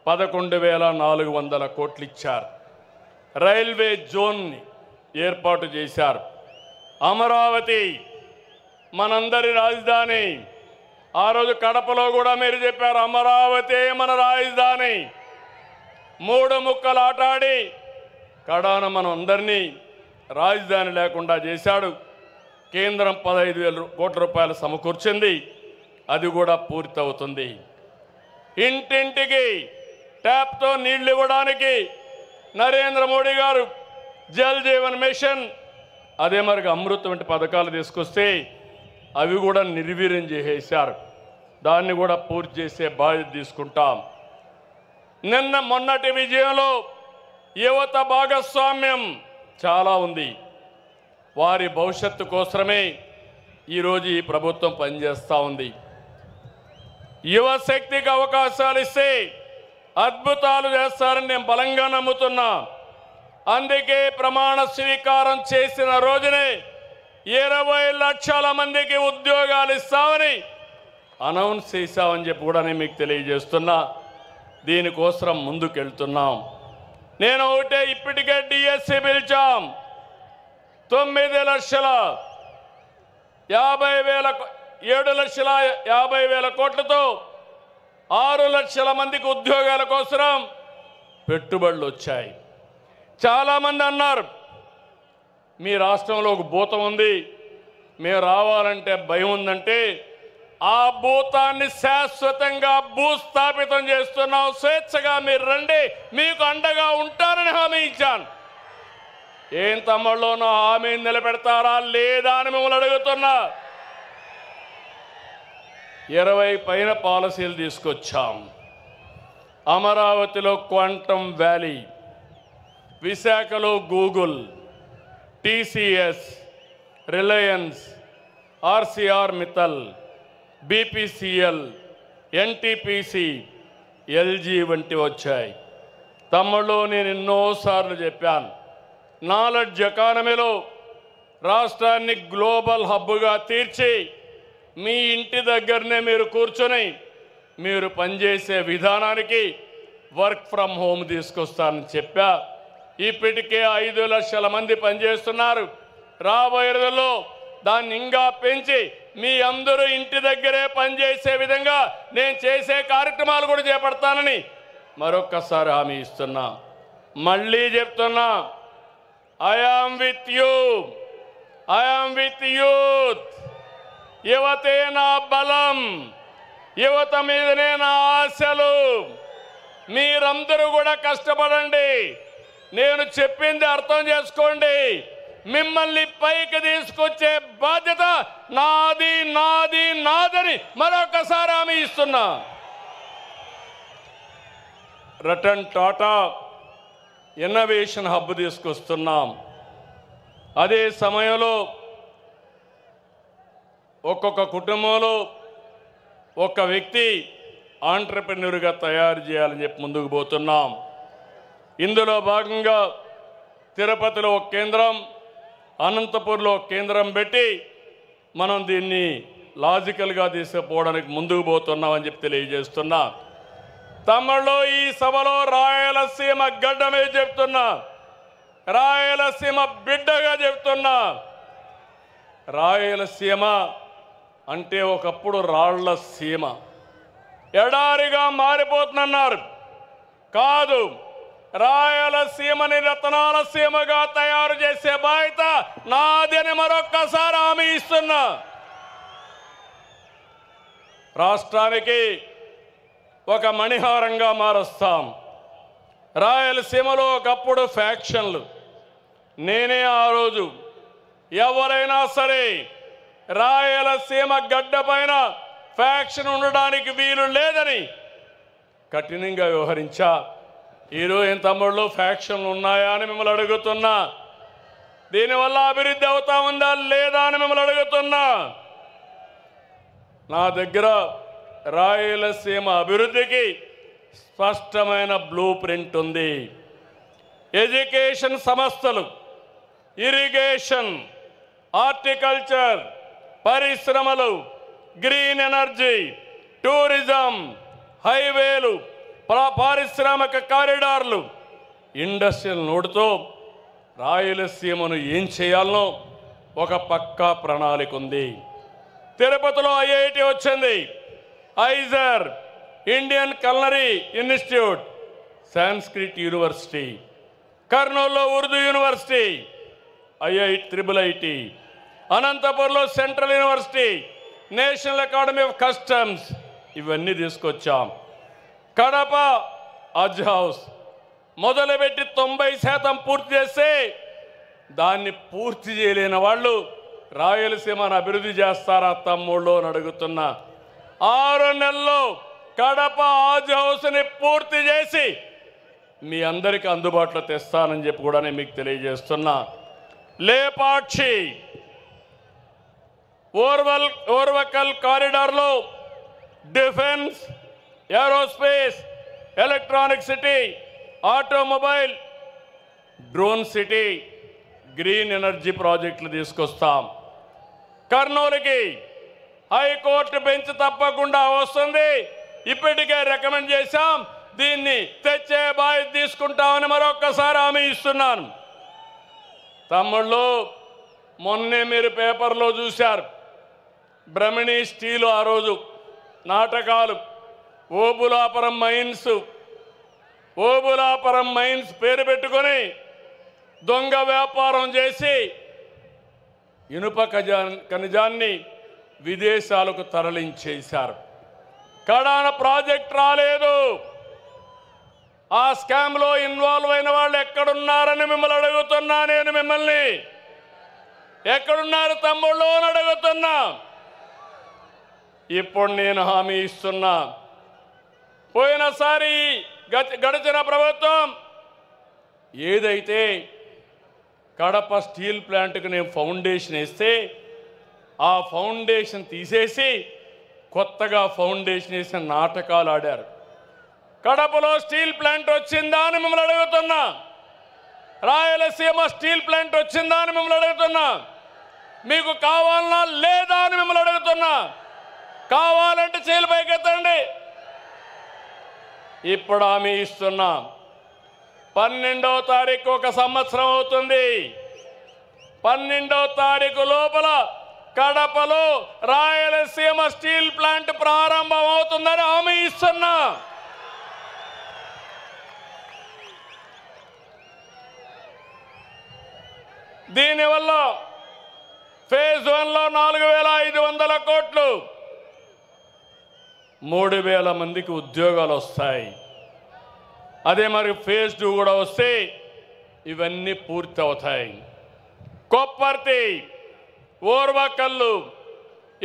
11,400 కోట్లు ఇచ్చారు. రైల్వే జోన్ని ఏర్పాటు చేశారు. అమరావతి మనందరి రాజధాని. ఆ రోజు కడపలో కూడా మీరు చెప్పారు, అమరావతి మన రాజధాని. 3 ముక్కలు ఆటాడి కడాన మనం అందరినీ రాజధాని లేకుండా చేశాడు. కేంద్రం 15,000 కోట్ల రూపాయలు సమకూర్చింది. అది కూడా పూర్తవుతుంది. ఇంటింటికి ట్యాప్తో నీళ్లు ఇవ్వడానికి నరేంద్ర మోడీ గారు జల్ జీవన్ మిషన్, అదే మరికి అమృత్ వంటి పథకాలు తీసుకొస్తే అవి కూడా నిర్వీర్యం చేసేశారు. దాన్ని కూడా పూర్తి చేసే బాధ్యత తీసుకుంటాం. మొన్నటి విజయంలో యువత భాగస్వామ్యం చాలా ఉంది. వారి భవిష్యత్తు కోసమే ఈరోజు ఈ ప్రభుత్వం పనిచేస్తూ ఉంది. యువశక్తికి అవకాశాలు ఇస్తే అద్భుతాలు చేస్తారని నేను బలంగా నమ్ముతున్నా. అందుకే ప్రమాణ స్వీకారం చేసిన రోజునే 20 లక్షల మందికి ఉద్యోగాలు ఇస్తామని అనౌన్స్ చేశామని చెప్పి కూడా నేను మీకు తెలియజేస్తున్నా. దీనికోసం ముందుకెళ్తున్నాం. నేను ఒకటే, ఇప్పటికే డిఎస్సి పిలిచాం. 7,50,000 కోట్లతో 6 లక్షల మందికి ఉద్యోగాల కోసం పెట్టుబడులు వచ్చాయి. చాలామంది అన్నారు, మీ రాష్ట్రంలో ఒక భూతం ఉంది, మేము రావాలంటే భయం ఉందంటే, ఆ భూతాన్ని శాశ్వతంగా భూస్థాపితం చేస్తున్నాం. స్వేచ్ఛగా మీరు రండి, మీకు అండగా ఉంటారని హామీ ఇచ్చాను. ఏం తమ్ముళ్ళు, నా హామీని నిలబెడతారా లేదా అని మిమ్మల్ని అడుగుతున్నా. 20 పైన పాలసీలు తీసుకొచ్చాం. అమరావతిలో క్వాంటమ్ వ్యాలీ, విశాఖలో Google, TCS, Reliance, RCR Mittal, BPCL, NTPC, LG వంటి వచ్చాయి. తమ్ముళ్ళు, నేను ఎన్నోసార్లు చెప్పాను, నాలెడ్జ్ ఎకానమీలో రాష్ట్రాన్ని గ్లోబల్ హబ్గా తీర్చి మీ ఇంటి దగ్గరనే మీరు కూర్చొని మీరు పనిచేసే విధానానికి వర్క్ ఫ్రమ్ హోమ్ తీసుకొస్తానని చెప్పా. ఇప్పటికే 5 లక్షల మంది పనిచేస్తున్నారు. రాబోయే రోజుల్లో దాన్ని ఇంకా పెంచి మీ అందరూ ఇంటి దగ్గరే పనిచేసే విధంగా నేను చేసే కార్యక్రమాలు కూడా చేపడతానని మరొక్కసారి హామీ ఇస్తున్నా. మళ్ళీ చెప్తున్నా, I am with you, I am with youth. యువతే నా బలం, యువత మీదనే నా ఆశలు. మీరందరూ కూడా కష్టపడండి. నేను చెప్పింది అర్థం చేసుకోండి. మిమ్మల్ని పైకి తీసుకొచ్చే బాధ్యత నాది, నాది, నాదని మరొకసారి హామీ ఇస్తున్నా. రతన్ టాటా ఇన్నోవేషన్ హబ్ తీసుకొస్తున్నాం. అదే సమయంలో ఒక్కొక్క కుటుంబంలో ఒక వ్యక్తి ఆంట్రప్రెన్యూర్గా తయారు చేయాలని చెప్పి ముందుకు పోతున్నాం. ఇందులో భాగంగా తిరుపతిలో ఒక కేంద్రం, అనంతపూర్లో ఒక కేంద్రం పెట్టి మనం దీన్ని లాజికల్గా తీసుకుపోవడానికి ముందుకు పోతున్నామని చెప్పి తెలియజేస్తున్నా. తమ్ముళ్ళు, ఈ సభలో రాయలసీమ గడ్డ మీద చెప్తున్నా, రాయలసీమ బిడ్డగా చెప్తున్నా, రాయలసీమ అంటే ఒకప్పుడు రాళ్ల సీమ, ఎడారిగా మారిపోతుందన్నారు. కాదు, రాయలసీమని రతనాల సీమగా తయారు చేసే బాధ్యత నాది అని మరొక్కసారి హామీ ఇస్తున్నా. రాష్ట్రానికి ఒక మణిహారంగా మారుస్తాం. రాయలసీమలో ఒకప్పుడు ఫ్యాక్షన్లు, నేనే ఆ రోజు ఎవరైనా సరే రాయలసీమ గడ్డ పైన ఫ్యాక్షన్ ఉండడానికి వీలు లేదని కఠినంగా వ్యవహరించా. ఈరోజు ఏం తమ్ముళ్ళు ఫ్యాక్షన్లు ఉన్నాయా అని మిమ్మల్ని అడుగుతున్నా. దీనివల్ల అభివృద్ధి అవుతా ఉందా లేదా అని మిమ్మల్ని అడుగుతున్నా. నా దగ్గర రాయలసీమ అభివృద్ధికి స్పష్టమైన బ్లూ ప్రింట్ ఉంది. ఎడ్యుకేషన్ సంస్థలు, ఇరిగేషన్, హార్టికల్చర్, పరిశ్రమలు, గ్రీన్ ఎనర్జీ, టూరిజం, హైవేలు, పారిశ్రామిక కారిడార్లు, ఇండస్ట్రియల్ నోడుతో రాయలసీమను ఏం చేయాలనో ఒక పక్కా ప్రణాళిక ఉంది. తిరుపతిలో ఐఐటి వచ్చింది, IISER, Indian culinary institute, Sanskrit university, కర్నూలులో ఉర్దూ యూనివర్సిటీ, ఐఐటి, అనంతపురంలో central university, national academy of customs, ఇవన్నీ తీసుకొచ్చాం. కడప హజ్ హౌస్ మొదలుపెట్టి 90% పూర్తి చేస్తే దాన్ని పూర్తి చేయలేని వాళ్ళు రాయలసీమను అభివృద్ధి చేస్తారా తమ్ముళ్ళు అని అడుగుతున్నా. 6 నెలల్లో కడప హజ్ హౌస్ని పూర్తి చేసి మీ అందరికీ అందుబాటులో తెస్తానని చెప్పి కూడా నేను మీకు తెలియజేస్తున్నా. లేపాక్షి ఓర్వకల్ కారిడార్లో defence, aerospace, electronic city, automobile, drone city, green energy ప్రాజెక్టులు తీసుకొస్తాం. కర్నూలుకి హైకోర్టు బెంచ్ తప్పకుండా వస్తుంది, ఇప్పటికే రికమెండ్ చేశాం, దీన్ని తెచ్చే బాధ్యత తీసుకుంటామని మరొక్కసారి హామీ ఇస్తున్నాను. తమ్ముళ్ళు, మొన్నే మీరు పేపర్లో చూశారు, బ్రహ్మణి స్టీలు ఆ రోజు నాటకాలు, ఓబులాపురం మైన్స్ పేరు పెట్టుకొని దొంగ వ్యాపారం చేసి ఇనుప ఖనిజాన్ని విదేశాలకు తరలించేశారు. కడాన ప్రాజెక్ట్ రాలేదు. ఆ స్కామ్లో ఇన్వాల్వ్ అయిన వాళ్ళు ఎక్కడున్నారని మిమ్మల్ని అడుగుతున్నా. నేను మిమ్మల్ని ఎక్కడున్నారు తమ్ముళ్ళు అని అడుగుతున్నా. ఇప్పుడు నేను హామీ ఇస్తున్నా, పోయినసారి గడిచిన ప్రభుత్వం ఏదైతే కడప స్టీల్ ప్లాంట్కి నేను ఫౌండేషన్ వేస్తే ఆ ఫౌండేషన్ తీసేసి కొత్తగా ఫౌండేషన్ వేసిన నాటకాలు ఆడారు. కడపలో స్టీల్ ప్లాంట్ వచ్చిందా అని మిమ్మల్ని అడుగుతున్నా. రాయలసీమ స్టీల్ ప్లాంట్ వచ్చిందా అని మిమ్మల్ని అడుగుతున్నా. మీకు కావాలన్నా లేదా అని మిమ్మల్ని అడుగుతున్నా. కావాలంటే చేతులు పైకెత్తండి. ఇప్పుడు హామీ ఇస్తున్నా, 12వ తారీఖు ఒక సంవత్సరం అవుతుంది. 12వ తారీఖు లోపల కడపలో రాయలసీమ స్టీల్ ప్లాంట్ ప్రారంభం అవుతుందని హామీ ఇస్తున్నా. దీనివల్ల ఫేజ్ 1లో 4,500 కోట్లు, 3,000 మందికి ఉద్యోగాలు వస్తాయి. అదే మరి ఫేజ్ 2 కూడా వస్తే ఇవన్నీ పూర్తి అవుతాయి. కొప్పర్తి, ఓర్వకల్లు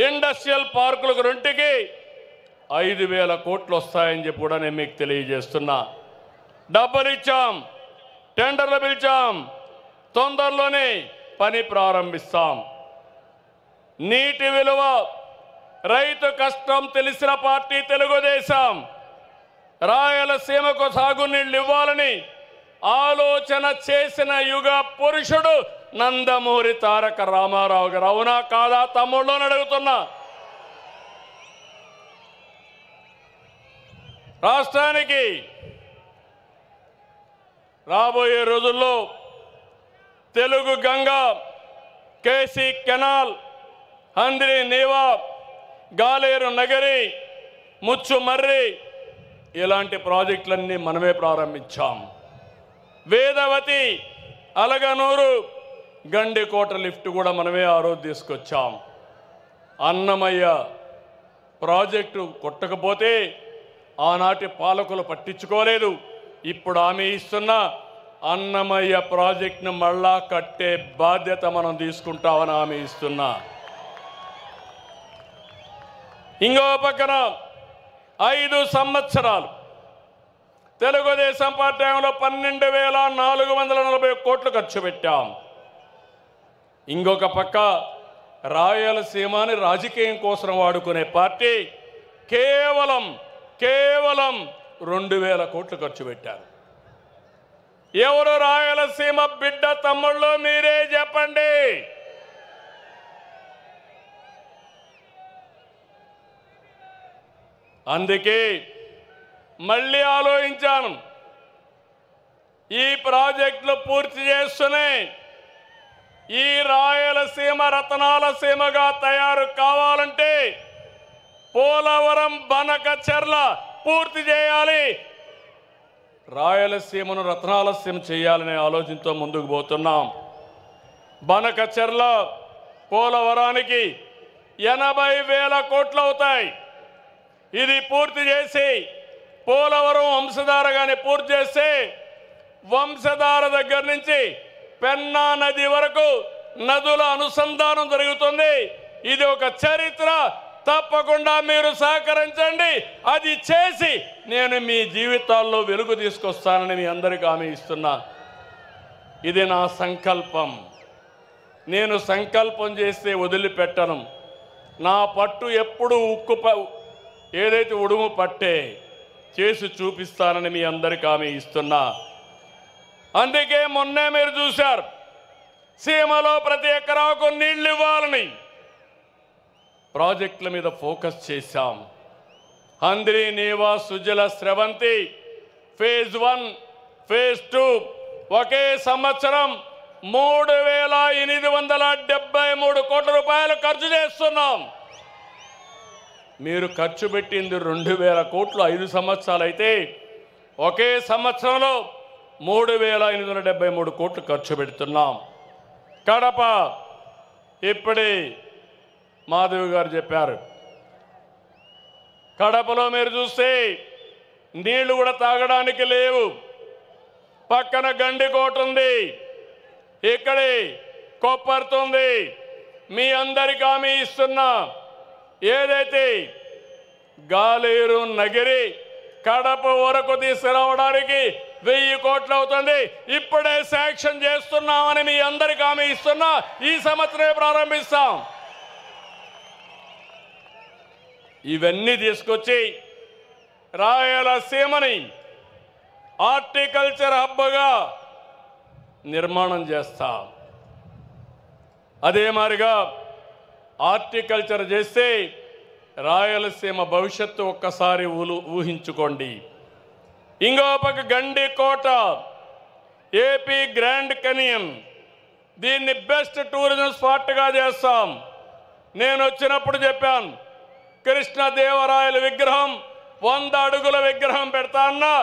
ఇండస్ట్రియల్ పార్కులకు 2కి 5,000 కోట్లు వస్తాయని చెప్పి కూడా నేను మీకు తెలియజేస్తున్నా. డబ్బులు ఇచ్చాం, టెండర్లు పిలిచాం, తొందరలోనే పని ప్రారంభిస్తాం. నీటి విలువ, రైతు కష్టం తెలిసిన పార్టీ తెలుగుదేశం. రాయలసీమకు సాగునీళ్ళు ఇవ్వాలని ఆలోచన చేసిన యుగ పురుషుడు నందమూరి తారక రామారావు గారు. అవునా కాదా తమ్ముళ్ళు అని అడుగుతున్నా. రాష్ట్రానికి రాబోయే రోజుల్లో తెలుగు గంగ, కేసీ కెనాల్, హంద్రి నీవా, గాలేరు నగరి, ముచ్చుమర్రి ఇలాంటి ప్రాజెక్టులన్నీ మనమే ప్రారంభించాం. వేదవతి, అలగనూరు, గండికోట లిఫ్ట్ కూడా మనమే ఆ రోజు తీసుకొచ్చాం. అన్నమయ్య ప్రాజెక్టు కొట్టకపోతే ఆనాటి పాలకులు పట్టించుకోలేదు. ఇప్పుడు హామీ ఇస్తున్నా అన్నమయ్య ప్రాజెక్టును మళ్ళా కట్టే బాధ్యత మనం తీసుకుంటామని హామీ ఇస్తున్నా. ఇంకో పక్కన 5 సంవత్సరాలు తెలుగుదేశం పార్టీ హయాంలో 12,440 కోట్లు ఖర్చు పెట్టాం. ఇంకొక పక్క రాయలసీమని రాజకీయం కోసం వాడుకునే పార్టీ కేవలం 2,000 కోట్లు ఖర్చు పెట్టారు. ఎవరు రాయలసీమ బిడ్డ తమ్ముళ్ళు మీరే చెప్పండి. అందుకే మళ్ళీ ఆలోచించాను. ఈ ప్రాజెక్టులు పూర్తి చేస్తూనే ఈ రాయలసీమ రతనాల సీమగా తయారు కావాలంటే పోలవరం, బనకచెర్ల పూర్తి చేయాలి. రాయలసీమను రతనాల సీమ చేయాలనే ఆలోచనతో ముందుకు పోతున్నాం. బనకచెర్ల, పోలవరానికి 80,000 కోట్లు అవుతాయి. ఇది పూర్తి చేసి పోలవరం వంశధారగానే పూర్తి చేస్తే వంశధార దగ్గర నుంచి పెన్నా నది వరకు నదుల అనుసంధానం జరుగుతుంది. ఇది ఒక చరిత్ర. తప్పకుండా మీరు సహకరించండి. అది చేసి నేను మీ జీవితాల్లో వెలుగు తీసుకొస్తానని మీ అందరికీ హామీ ఇస్తున్నా. ఇది నా సంకల్పం. నేను సంకల్పం చేస్తే వదిలిపెట్టను. నా పట్టు ఎప్పుడు ఏదైతే ఉడుము పట్టే చేసి చూపిస్తానని మీ అందరికీ హామీ ఇస్తున్నా. అందుకే మొన్నే మీరు చూశారు, సీమలో ప్రతి ఎకరాకు నీళ్లు ఇవ్వాలని ప్రాజెక్టుల మీద ఫోకస్ చేశాం. హంద్రి నీవా, సుజల, స్రవంతి ఫేజ్ 1, ఫేజ్ 2 ఒకే సంవత్సరం 3,873 కోట్ల రూపాయలు ఖర్చు చేస్తున్నాం. మీరు ఖర్చు పెట్టింది 2,000 కోట్లు 5 సంవత్సరాలు అయితే ఒకే సంవత్సరంలో 3,873 కోట్లు ఖర్చు పెడుతున్నాం. కడప ఇప్పుడే మాధవి గారు చెప్పారు. కడపలో మీరు చూస్తే నీళ్లు కూడా తాగడానికి లేవు. పక్కన గండికోట ఉంది, ఇక్కడే కొప్పర్తుంది. మీ అందరికీ హామీ ఇస్తున్నా, ఏదైతే గాలేరు నగిరి కడప వరకు తీసుకురావడానికి 1000 కోట్లు అవుతుంది. ఇప్పుడే శాంక్షన్ చేస్తున్నామని మీ అందరికీ హామీ ఇస్తున్నా. ఈ సంవత్సరమే ప్రారంభిస్తాం. ఇవన్నీ తీసుకొచ్చి రాయలసీమని హార్టికల్చర్ హబ్గా నిర్మాణం చేస్తాం. అదే మాదిరిగా హార్టికల్చర్ చేస్తే రాయలసీమ భవిష్యత్తు ఒక్కసారి ఊహించుకోండి. ఇంకో పక్క గండికోట, ఏపీ గ్రాండ్ కెనియన్, దీన్ని బెస్ట్ టూరిజం స్పాట్గా చేస్తాం. నేను వచ్చినప్పుడు చెప్పాను, కృష్ణదేవరాయల విగ్రహం 100 అడుగుల విగ్రహం పెడతాన్నా,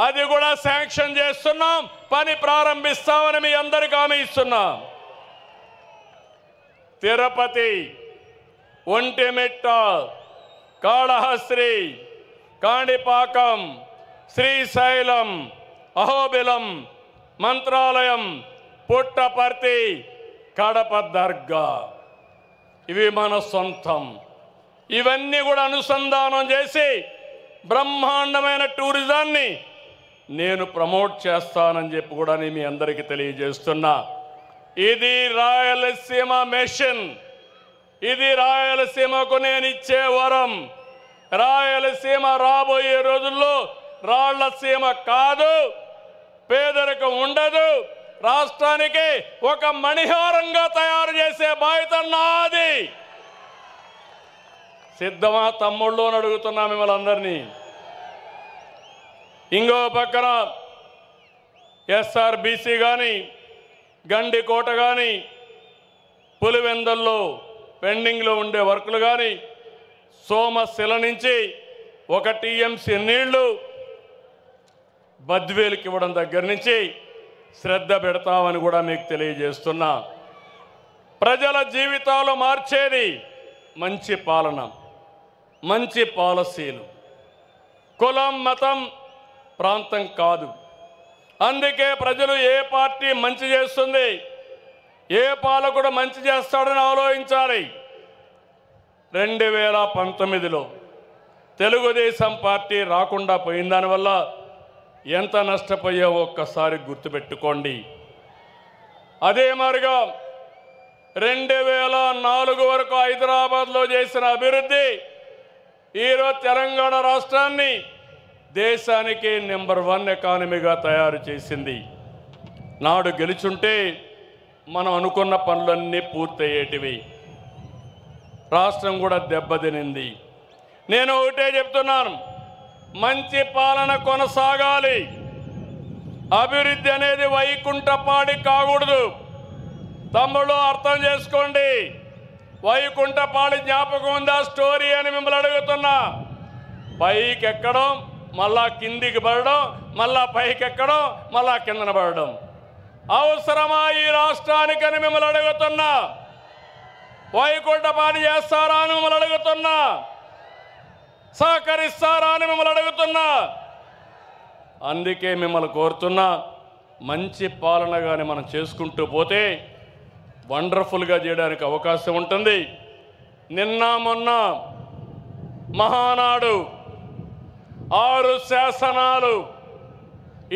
అది కూడా శాంక్షన్ చేస్తున్నాం. పని ప్రారంభిస్తామని మీ అందరికీ హామీ ఇస్తున్నాం. తిరుపతి, ఒంటిమిట్ట, కాళహస్త్రి, కాణిపాకం, శ్రీశైలం, అహోబిలం, మంత్రాలయం, పుట్టపర్తి, కడప దర్గా ఇవి మన సొంతం. ఇవన్నీ కూడా అనుసంధానం చేసి బ్రహ్మాండమైన టూరిజాన్ని నేను ప్రమోట్ చేస్తానని చెప్పి కూడా నేను మీ అందరికీ తెలియజేస్తున్నా. ఇది రాయలసీమ మిషన్. ఇది రాయలసీమకు నేను ఇచ్చే వరం. రాయలసీమ రాబోయే రోజుల్లో రాళ్లసీమ కాదు, పేదరికం ఉండదు. రాష్ట్రానికి ఒక మణిహారంగా తయారు చేసే బాధ్యత నాది. సిద్ధమా తమ్ముళ్ళు అని అడుగుతున్నా మిమ్మల్ని అందరినీ. ఇంకో పక్కన ఎస్ఆర్బీసీ కానీ, గండికోట కానీ, పులివెందల్లో పెండింగ్లో ఉండే వర్కులు కానీ, సోమశిల నుంచి 1 టీఎంసీ నీళ్లు బద్వేలుకి ఇవ్వడం దగ్గర నుంచి శ్రద్ధ పెడతామని కూడా మీకు తెలియజేస్తున్నా. ప్రజల జీవితాలు మార్చేది మంచి పాలన, మంచి పాలసీలు, కులం, మతం, ప్రాంతం కాదు. అందుకే ప్రజలు ఏ పార్టీ మంచి చేస్తుంది, ఏ పాలకుడు మంచి చేస్తాడని ఆలోచించాలి. 2019లో తెలుగుదేశం పార్టీ రాకుండా పోయిన దానివల్ల ఎంత నష్టపోయావో ఒక్కసారి గుర్తుపెట్టుకోండి. అదే మాదిరిగా 2004 వరకు హైదరాబాద్లో చేసిన అభివృద్ధి ఈరోజు తెలంగాణ రాష్ట్రాన్ని దేశానికి నెంబర్ 1 ఎకానమీగా తయారు చేసింది. నాడు గెలుచుంటే మనం అనుకున్న పనులన్నీ పూర్తయ్యేటివి. రాష్ట్రం కూడా దెబ్బతినింది. నేను ఒకటే చెప్తున్నాను, మంచి పాలన కొనసాగాలి. అభివృద్ధి అనేది వైకుంఠపాడి కాకూడదు. తమ్ముళ్ళు అర్థం చేసుకోండి. వైకుంఠపాడి జ్ఞాపకం ఉందా స్టోరీ అని మిమ్మల్ని అడుగుతున్నా. పైకి ఎక్కడం, మళ్ళా కిందికి పడడం, మళ్ళా పైకి ఎక్కడం, మళ్ళా కిందన పడడం అవసరమా ఈ రాష్ట్రానికని మిమ్మల్ని అడుగుతున్నా. వైకుంఠపాడి చేస్తారా అని మిమ్మల్ని అడుగుతున్నా. సహకరిస్తారా అని మిమ్మల్ని అడుగుతున్నా. అందుకే మిమ్మల్ని కోరుతున్నా, మంచి పాలన కానీ మనం చేసుకుంటూ పోతే వండర్ఫుల్గా చేయడానికి అవకాశం ఉంటుంది. నిన్న మొన్న మహానాడు, 6 శాసనాలు,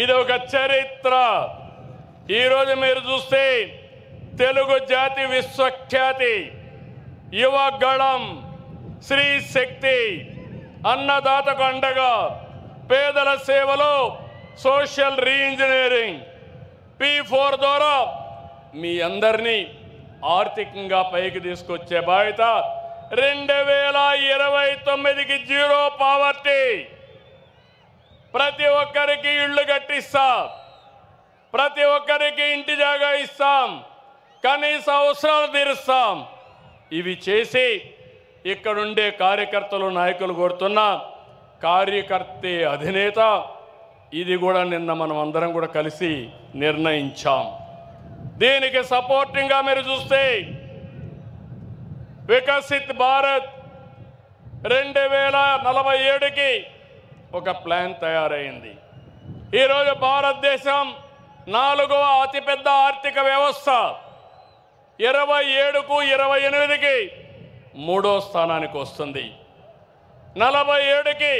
ఇది ఒక చరిత్ర. ఈరోజు మీరు చూస్తే తెలుగు జాతి విశ్వఖ్యాతి, యువగళం, శ్రీ శక్తి, అన్నదాతకు అండగా, పేదల సేవలో సోషల్ రీఇంజనీరింగ్, P4 ద్వారా మీ అందరినీ ఆర్థికంగా పైకి తీసుకొచ్చే బాధ్యత. 2029కి జీరో పావర్టీ, ప్రతి ఒక్కరికి ఇళ్ళు కట్టిస్తాం, ప్రతి ఒక్కరికి ఇంటి జాగా ఇస్తాం, కనీస అవసరాలు తీరుస్తాం. ఇవి చేసి ఇక్కడుండే కార్యకర్తలు, నాయకులు కోరుతున్నా, కార్యకర్తే అధినేత. ఇది కూడా నిన్న మనం అందరం కూడా కలిసి నిర్ణయించాం. దీనికి సపోర్టింగ్గా మీరు చూస్తే వికసిత్ భారత్ 2047కి ఒక ప్లాన్ తయారైంది. ఈరోజు భారతదేశం 4వ అతిపెద్ద ఆర్థిక వ్యవస్థ. 27కు 28కి 3వ స్థానానికి వస్తుంది. 47కి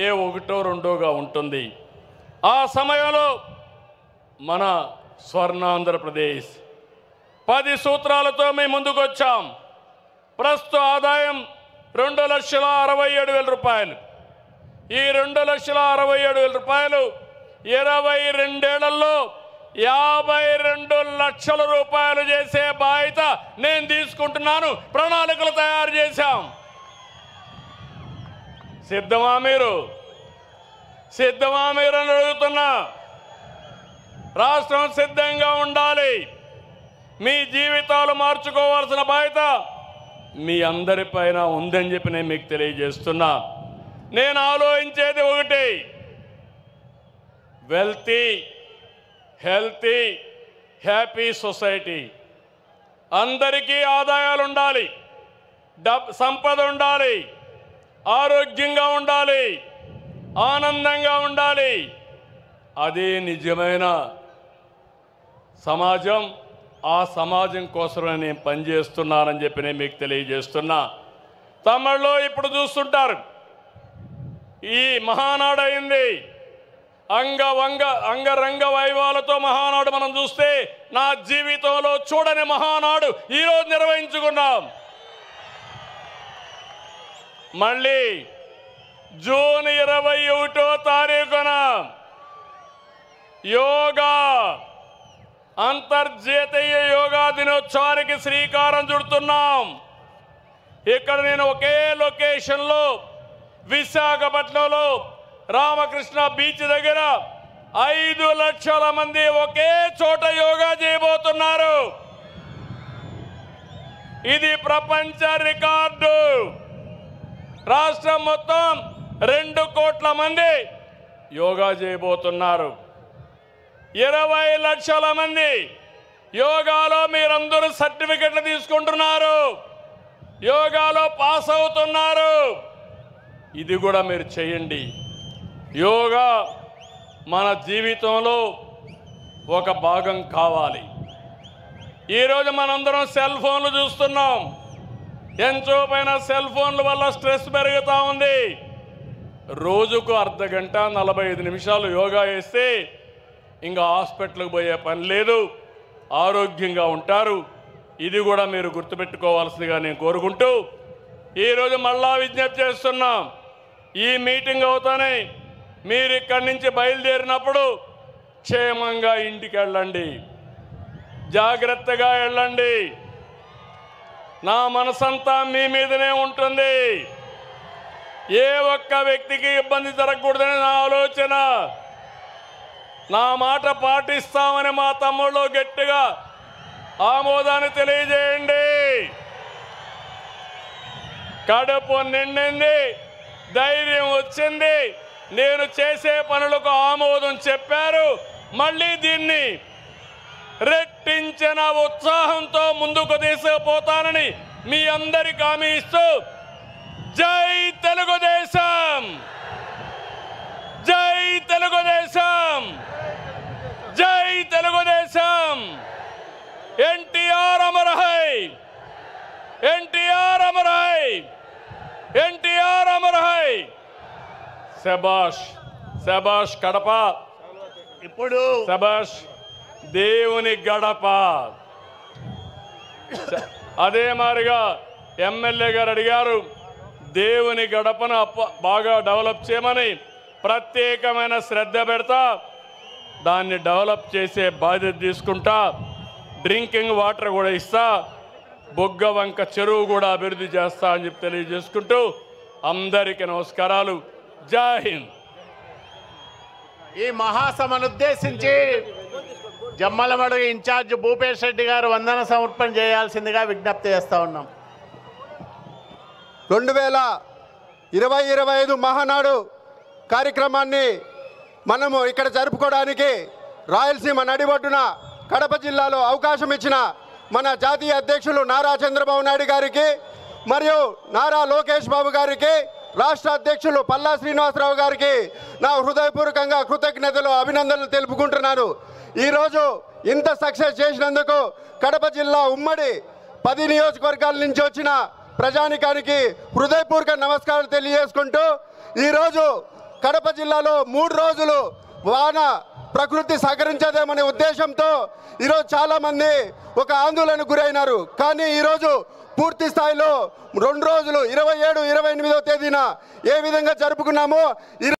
ఏ 1, 2గా ఉంటుంది. ఆ సమయంలో మన స్వర్ణాంధ్రప్రదేశ్ 10 సూత్రాలతో మేము ముందుకు వచ్చాం. ప్రస్తుత ఆదాయం 2,67,000 రూపాయలు. ఈ 2,67,000 రూపాయలు 22 ఏళ్లలో 52 లక్షల రూపాయలు చేసే బాధ్యత నేను తీసుకుంటున్నాను. ప్రణాళికలు తయారు చేశాం. సిద్ధమా మీరు? సిద్ధమా మీరు అని అడుగుతున్నా. రాష్ట్రం సిద్ధంగా ఉండాలి. మీ జీవితాలు మార్చుకోవాల్సిన బాధ్యత మీ అందరిపైన ఉందని చెప్పి నేను మీకు తెలియజేస్తున్నా. నేను ఆలోచించేది ఒకటి, వెల్తీ, హెల్తీ, హ్యాపీ సొసైటీ. అందరికీ ఆదాయాలు ఉండాలి, సంపద ఉండాలి, ఆరోగ్యంగా ఉండాలి, ఆనందంగా ఉండాలి. అదే నిజమైన సమాజం. ఆ సమాజం కోసమే నేను పనిచేస్తున్నానని చెప్పి నేను మీకు తెలియజేస్తున్నా. తమిళలో ఇప్పుడు చూస్తుంటారు, ఈ మహానాడు అయింది. అంగరంగ వైభవాలతో మహానాడు మనం చూస్తే, నా జీవితంలో చూడని మహానాడు ఈరోజు నిర్వహించుకున్నాం. మళ్ళీ జూన్ 21వ తారీఖున యోగా, అంతర్జాతీయ యోగా దినోత్సవానికి శ్రీకారం చుడుతున్నాం. ఇక్కడ నేను ఒకే లొకేషన్లో విశాఖపట్నంలో రామకృష్ణ బీచ్ దగ్గర 5 లక్షల మంది ఒకే చోట యోగా చేయబోతున్నారు. ఇది ప్రపంచ రికార్డు. రాష్ట్రం మొత్తం 2 కోట్ల మంది యోగా చేయబోతున్నారు. 20 లక్షల మంది యోగాలో మీరందరూ సర్టిఫికెట్లు తీసుకుంటున్నారు, యోగాలో పాస్ అవుతున్నారు. ఇది కూడా మీరు చేయండి. యోగా మన జీవితంలో ఒక భాగం కావాలి. ఈరోజు మనందరం సెల్ ఫోన్లు చూస్తున్నాం. ఎంతో పైన సెల్ ఫోన్ల వల్ల స్ట్రెస్ పెరుగుతూ ఉంది. రోజుకు అర్ధ గంట 45 నిమిషాలు యోగా చేస్తే ఇంకా హాస్పిటల్కి పోయే పని లేదు, ఆరోగ్యంగా ఉంటారు. ఇది కూడా మీరు గుర్తుపెట్టుకోవాల్సిందిగా నేను కోరుకుంటూ ఈరోజు మళ్ళా విజ్ఞప్తి చేస్తున్నాం. ఈ మీటింగ్ అవుతానే మీరు ఇక్కడి నుంచి బయలుదేరినప్పుడు క్షేమంగా ఇంటికి వెళ్ళండి, జాగ్రత్తగా వెళ్ళండి. నా మనసంతా మీ మీదనే ఉంటుంది. ఏ ఒక్క వ్యక్తికి ఇబ్బంది జరగకూడదని నా ఆలోచన. నా మాట పాటిస్తామని మా తమ్ముళ్ళు గట్టిగా ఆమోదాన్ని తెలియజేయండి. కడుపు నిండింది, ధైర్యం వచ్చింది, నేను చేసే పనులకు ఆమోదం చెప్పారు. మళ్ళీ దీన్ని రెట్టించిన ఉత్సాహంతో ముందుకు తీసుకుపోతానని మీ అందరికీ హామీ ఇస్తూ జై తెలుగుదేశం, జై తెలుగుదేశం, జై Telugu Desam. NTR Amar high, NTR Amar high, NTR Amar high. శబాష్ శబాష్ కడప, ఇప్పుడు శబాష్ దేవుని గడప. అదే మాదిరిగా ఎమ్మెల్యే గారు అడిగారు, దేవుని గడపను బాగా డెవలప్ చేయమని ప్రత్యేకమైన శ్రద్ధ పెడతా, దాన్ని డెవలప్ చేసే బాధ్యత తీసుకుంటా. డ్రింకింగ్ వాటర్ కూడా ఇస్తా, బొగ్గవంక చెరువు కూడా అభివృద్ధి చేస్తా అని చెప్పి తెలియజేసుకుంటూ అందరికీ నమస్కారాలు. జై హింద్. ఈ మహాసభను ఉద్దేశించి జమ్మలమడుగు ఇన్ఛార్జ్ భూపేష్ రెడ్డి గారు వందన సమర్పణ చేయాల్సిందిగా విజ్ఞప్తి చేస్తూ ఉన్నాం. 2025 మహానాడు కార్యక్రమాన్ని మనము ఇక్కడ జరుపుకోవడానికి రాయలసీమ నడిబొడ్డున కడప జిల్లాలో అవకాశం ఇచ్చిన మన జాతీయ అధ్యక్షులు నారా చంద్రబాబు నాయుడు గారికి మరియు నారా లోకేష్ బాబు గారికి, రాష్ట్ర అధ్యక్షులు పల్లా శ్రీనివాసరావు గారికి నా హృదయపూర్వకంగా కృతజ్ఞతలు, అభినందనలు తెలుపుకుంటున్నాను. ఈరోజు ఇంత సక్సెస్ చేసినందుకు కడప జిల్లా ఉమ్మడి 10 నియోజకవర్గాల నుంచి వచ్చిన ప్రజానికానికి హృదయపూర్వక నమస్కారాలు తెలియజేసుకుంటూ ఈరోజు కడప జిల్లాలో 3 రోజులు వాన ప్రకృతి సహకరించదేమనే ఉద్దేశంతో ఈరోజు చాలామంది ఒక ఆందోళనకు గురైనారు. కానీ ఈరోజు పూర్తి స్థాయిలో 2 రోజులు 27, 28వ తేదీన ఏ విధంగా జరుపుకున్నామో